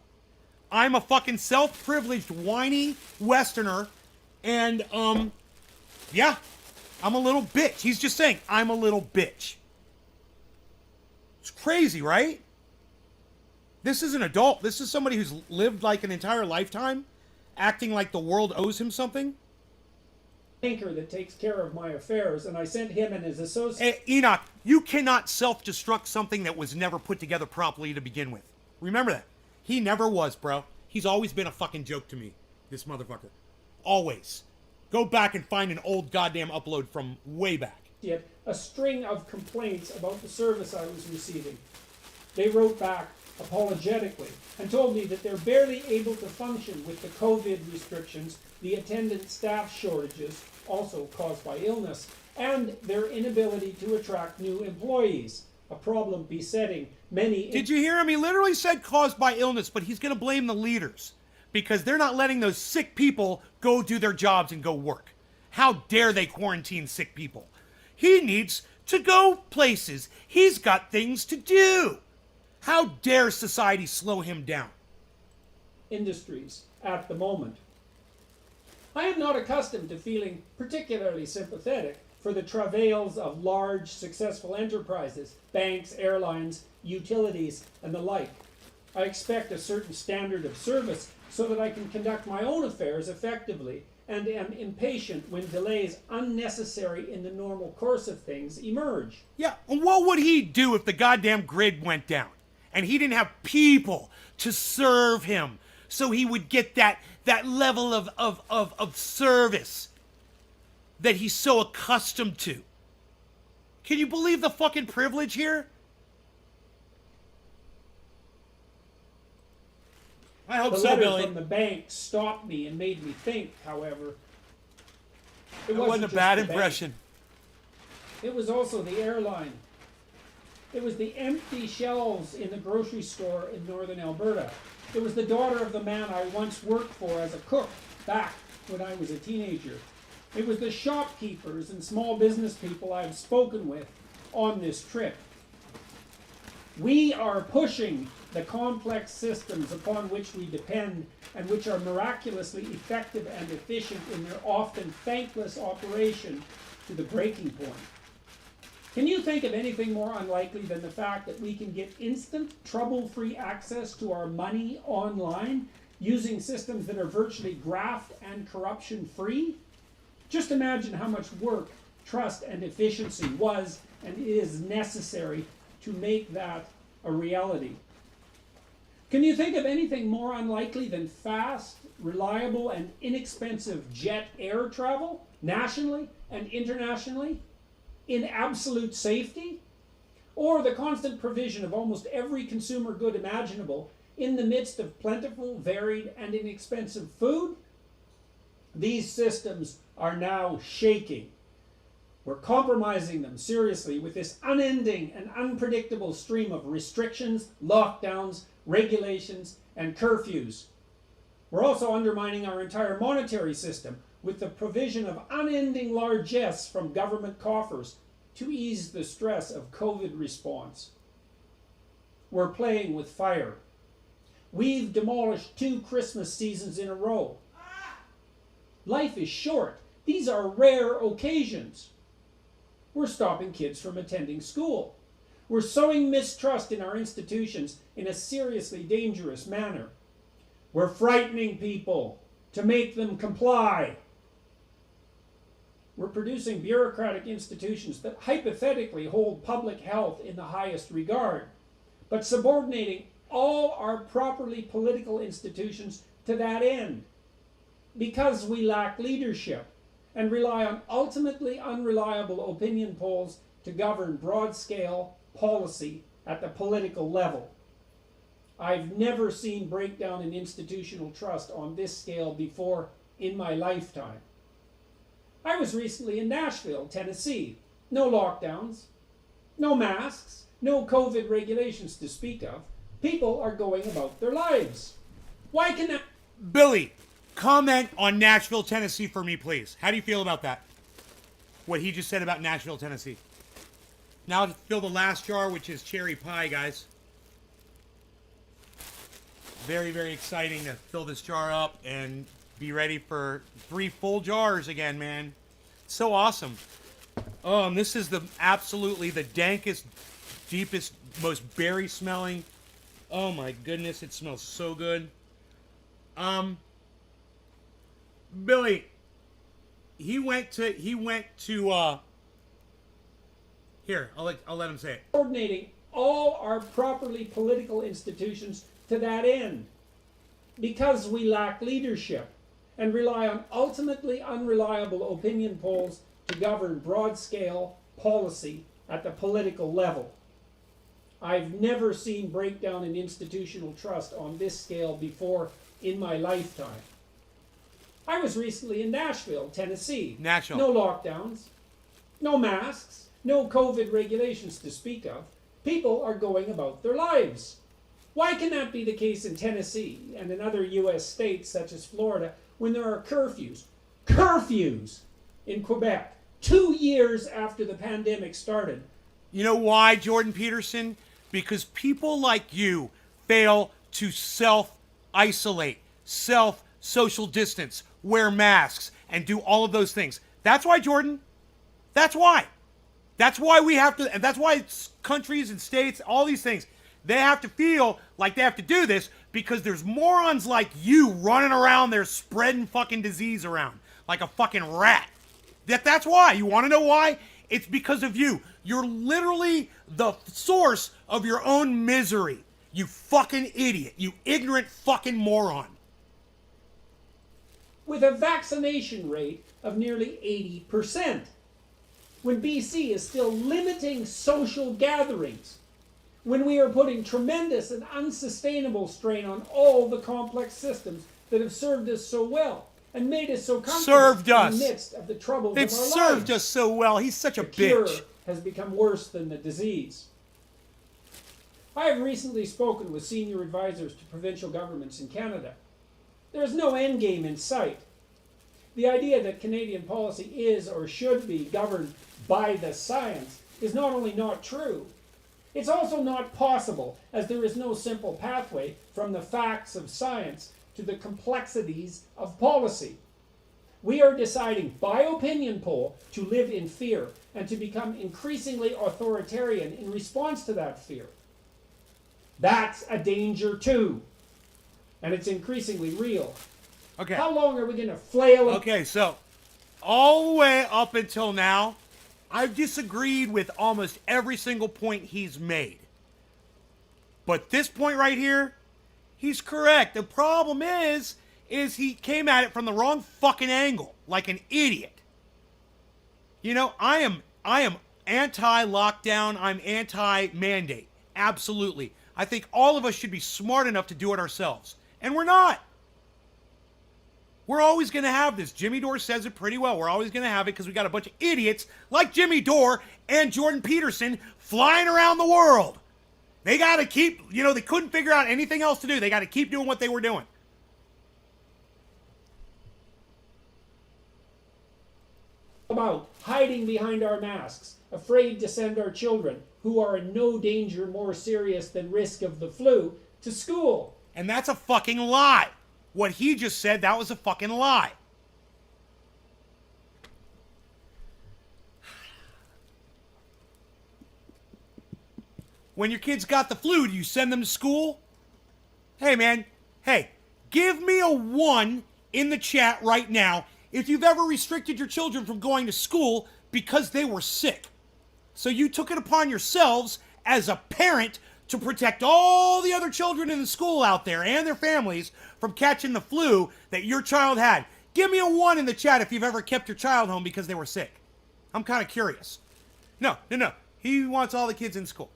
A: I'm a fucking self-privileged, whiny Westerner, and, yeah, I'm a little bitch. He's just saying, I'm a little bitch. It's crazy, right? This is an adult. This is somebody who's lived like an entire lifetime, acting like the world owes him something.
B: banker that takes care of my affairs, and I sent him and his associate.
A: Enoch, you cannot self-destruct something that was never put together properly to begin with. Remember that. He never was, bro. He's always been a fucking joke to me, this motherfucker. Always. Go back and find an old goddamn upload from way back.
B: A string of complaints about the service I was receiving. They wrote back apologetically and told me that they're barely able to function with the COVID restrictions, the attendant staff shortages, also caused by illness, and their inability to attract new employees, a problem besetting many.
A: Did you hear him? He literally said caused by illness, but he's going to blame the leaders because they're not letting those sick people go do their jobs and go work. How dare they quarantine sick people? He needs to go places. He's got things to do. How dare society slow him down?
B: Industries at the moment. I am not accustomed to feeling particularly sympathetic for the travails of large, successful enterprises, banks, airlines, utilities, and the like. I expect a certain standard of service so that I can conduct my own affairs effectively, and am impatient when delays unnecessary in the normal course of things emerge.
A: Yeah, and what would he do if the goddamn grid went down and he didn't have people to serve him so he would get that level of service that he's so accustomed to? Can you believe the fucking privilege here? I hope
B: The
A: so,
B: letter
A: Billy.
B: from the bank stopped me and made me think, however. It
A: That wasn't a
B: just
A: bad
B: the bank.
A: impression.
B: It was also the airline. It was the empty shelves in the grocery store in northern Alberta. It was the daughter of the man I once worked for as a cook back when I was a teenager. It was the shopkeepers and small business people I've spoken with on this trip. We are pushing the complex systems upon which we depend and which are miraculously effective and efficient in their often thankless operation to the breaking point. Can you think of anything more unlikely than the fact that we can get instant, trouble-free access to our money online using systems that are virtually graft and corruption-free? Just imagine how much work, trust, and efficiency was and is necessary to make that a reality. Can you think of anything more unlikely than fast, reliable, and inexpensive jet air travel, nationally and internationally, in absolute safety? Or the constant provision of almost every consumer good imaginable in the midst of plentiful, varied, and inexpensive food? These systems are now shaking. We're compromising them seriously with this unending and unpredictable stream of restrictions, lockdowns, regulations, and curfews. We're also undermining our entire monetary system with the provision of unending largesse from government coffers to ease the stress of COVID response. We're playing with fire. We've demolished 2 Christmas seasons in a row. Life is short. These are rare occasions. We're stopping kids from attending school. We're sowing mistrust in our institutions in a seriously dangerous manner. We're frightening people to make them comply. We're producing bureaucratic institutions that hypothetically hold public health in the highest regard, but subordinating all our properly political institutions to that end, because we lack leadership and rely on ultimately unreliable opinion polls to govern broad-scale policy at the political level. I've never seen breakdown in institutional trust on this scale before in my lifetime. I was recently in Nashville, Tennessee. No lockdowns, no masks, no COVID regulations to speak of. People are going about their lives. Why can that...
A: Billy, comment on Nashville, Tennessee for me, please. How do you feel about that? What he just said about Nashville, Tennessee. Now to fill the last jar, which is cherry pie, guys. Very, very exciting to fill this jar up and be ready for 3 full jars again, man. So awesome. Oh, and this is absolutely the dankest, deepest, most berry smelling. Oh my goodness, it smells so good. Billy, he went to here, I'll let him say it.
B: Coordinating all our properly political institutions to that end. Because we lack leadership and rely on ultimately unreliable opinion polls to govern broad-scale policy at the political level. I've never seen breakdown in institutional trust on this scale before in my lifetime. I was recently in Nashville, Tennessee.
A: Nashville.
B: No lockdowns, no masks, no COVID regulations to speak of. People are going about their lives. Why can that be the case in Tennessee and in other U.S. states such as Florida when there are curfews? Curfews in Quebec, 2 years after the pandemic started.
A: You know why, Jordan Peterson? Because people like you fail to self-isolate, self-social distance, wear masks, and do all of those things. That's why, Jordan. That's why. That's why we have to, and that's why countries and states, all these things, they have to feel like they have to do this because there's morons like you running around there spreading fucking disease around like a fucking rat. That's why. You want to know why? It's because of you. You're literally the source of your own misery. You fucking idiot. You ignorant fucking moron.
B: With a vaccination rate of nearly 80%. When BC is still limiting social gatherings. When we are putting tremendous and unsustainable strain on all the complex systems that have served us so well and made us so comfortable in the midst of the troubles
A: They've
B: of our lives.
A: served us so well. He's such a
B: the cure
A: bitch.
B: has become worse than the disease. I have recently spoken with senior advisors to provincial governments in Canada. There is no end game in sight. The idea that Canadian policy is or should be governed by the science is not only not true, it's also not possible, as there is no simple pathway from the facts of science to the complexities of policy. We are deciding by opinion poll to live in fear and to become increasingly authoritarian in response to that fear. That's a danger too. And it's increasingly real.
A: Okay.
B: How long are we going to flail?
A: Okay, so all the way up until now, I've disagreed with almost every single point he's made. But this point right here, he's correct. The problem is he came at it from the wrong fucking angle, like an idiot. You know, I am anti-lockdown, I'm anti-mandate. Absolutely. I think all of us should be smart enough to do it ourselves. And we're not. We're always going to have this. Jimmy Dore says it pretty well. We're always going to have it because we got a bunch of idiots like Jimmy Dore and Jordan Peterson flying around the world. They got to keep, they couldn't figure out anything else to do. They got to keep doing what they were doing.
B: About hiding behind our masks, afraid to send our children, who are in no danger more serious than risk of the flu, to school.
A: And that's a fucking lie. What he just said, that was a fucking lie. When your kids got the flu, do you send them to school? Hey, man. Hey, give me a 1 in the chat right now if you've ever restricted your children from going to school because they were sick. So you took it upon yourselves as a parent to protect all the other children in the school out there and their families from catching the flu that your child had. Give me a 1 in the chat if you've ever kept your child home because they were sick. I'm kind of curious. No. He wants all the kids in school.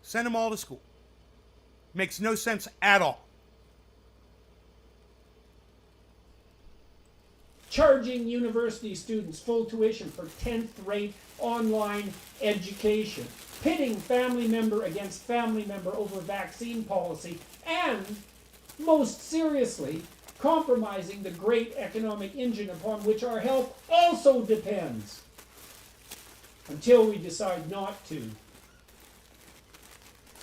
A: Send them all to school. Makes no sense at all.
B: Charging university students full tuition for 10th rate online education. Pitting family member against family member over vaccine policy, and, most seriously, compromising the great economic engine upon which our health also depends. Until we decide not to.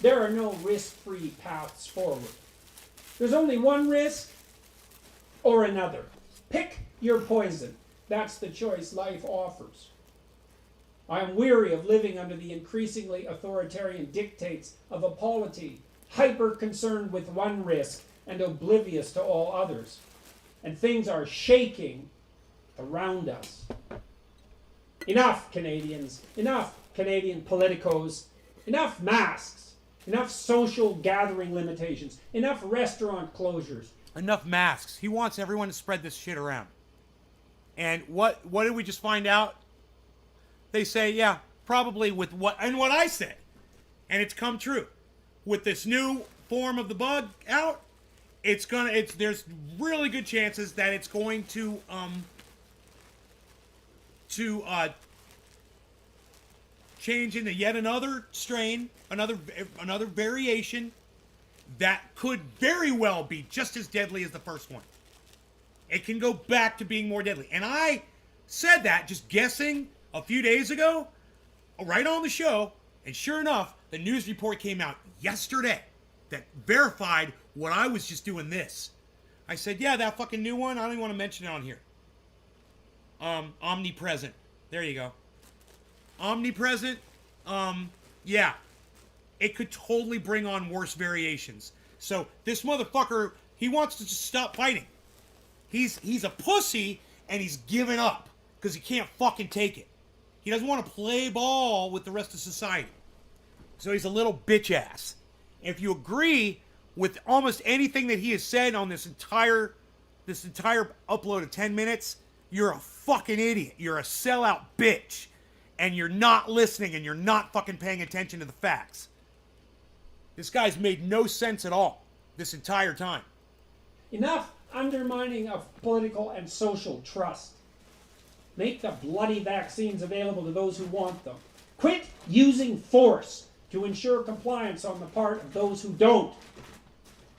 B: There are no risk-free paths forward. There's only one risk or another. Pick your poison. That's the choice life offers. I am weary of living under the increasingly authoritarian dictates of a polity hyper-concerned with one risk and oblivious to all others. And things are shaking around us. Enough, Canadians. Enough, Canadian politicos. Enough masks. Enough social gathering limitations. Enough restaurant closures.
A: Enough masks. He wants everyone to spread this shit around. And what did we just find out? They say, yeah, probably with what I said. And it's come true. With this new form of the bug out, there's really good chances that it's going to change into yet another strain, another variation that could very well be just as deadly as the first one. It can go back to being more deadly. And I said that just guessing a few days ago, right on the show, and sure enough, the news report came out yesterday that verified what I was just doing this. I said, yeah, that fucking new one, I don't even want to mention it on here. Omnipresent. There you go. Omnipresent, yeah. It could totally bring on worse variations. So this motherfucker, he wants to just stop fighting. He's a pussy, and he's given up because he can't fucking take it. He doesn't want to play ball with the rest of society. So he's a little bitch ass. If you agree with almost anything that he has said on this entire upload of 10 minutes, you're a fucking idiot. You're a sellout bitch. And you're not listening, and you're not fucking paying attention to the facts. This guy's made no sense at all this entire time.
B: Enough undermining of political and social trust. Make the bloody vaccines available to those who want them. Quit using force to ensure compliance on the part of those who don't.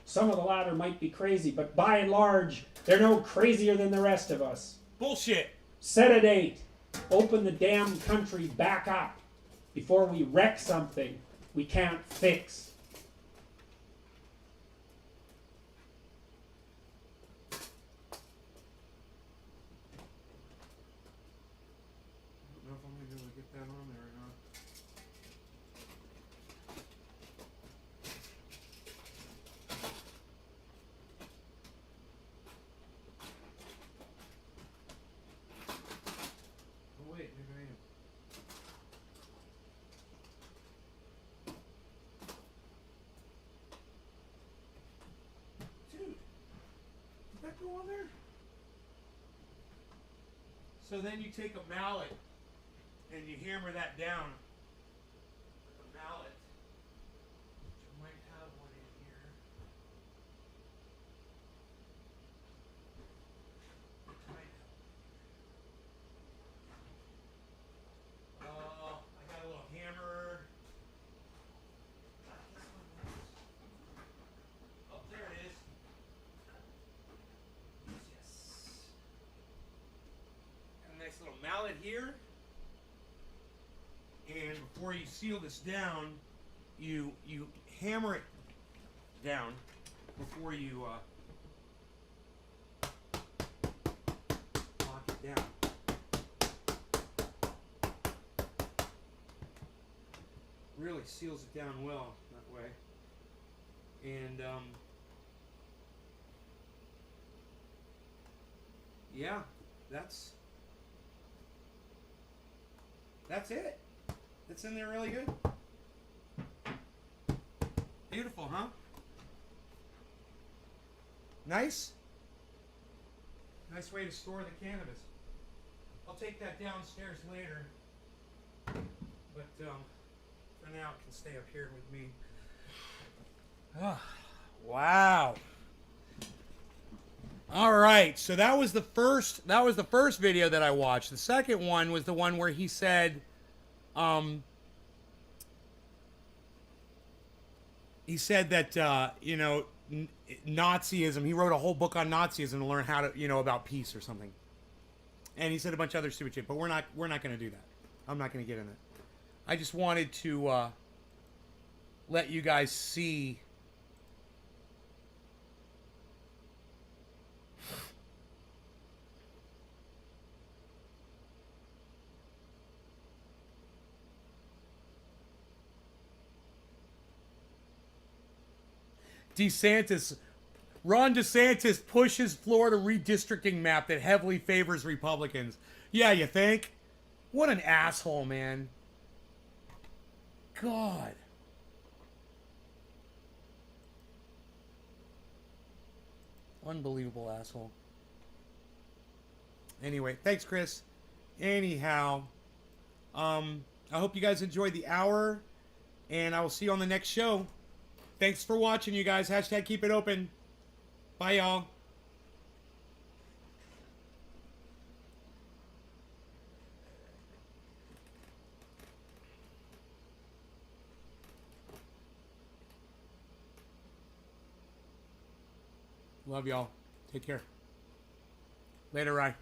B: Some of the latter might be crazy, but by and large, they're no crazier than the rest of us.
A: Bullshit.
B: Set a date. Open the damn country back up before we wreck something we can't fix.
A: I don't know if I'm going to be able to get that on there or not. Oh wait, maybe I am. Dude, did that go on there? So then you take a mallet and you hammer that down with a mallet. You might have one in here. I got a little hammer. Oh, there it is. Yes. Got a nice little mallet here. And before you seal this down, you hammer it down before you lock it down. Really seals it down well that way. And yeah, that's it. It's in there really good. Beautiful, huh? Nice? Nice way to store the cannabis. I'll take that downstairs later. But for now it can stay up here with me. Oh, wow. All right, so that was the first video that I watched. The second one was the one where he said that Nazism. He wrote a whole book on Nazism to learn how to, about peace or something. And he said a bunch of other stupid shit, but we're not going to do that. I'm not going to get in it. I just wanted to let you guys see DeSantis Ron DeSantis pushes Florida redistricting map that heavily favors Republicans. Yeah, you think? What an asshole, man. God. Unbelievable asshole. Anyway, thanks, Chris. Anyhow, I hope you guys enjoyed the hour, and I will see you on the next show. Thanks for watching, you guys. Hashtag keep it open. Bye, y'all. Love y'all. Take care. Later, Rye.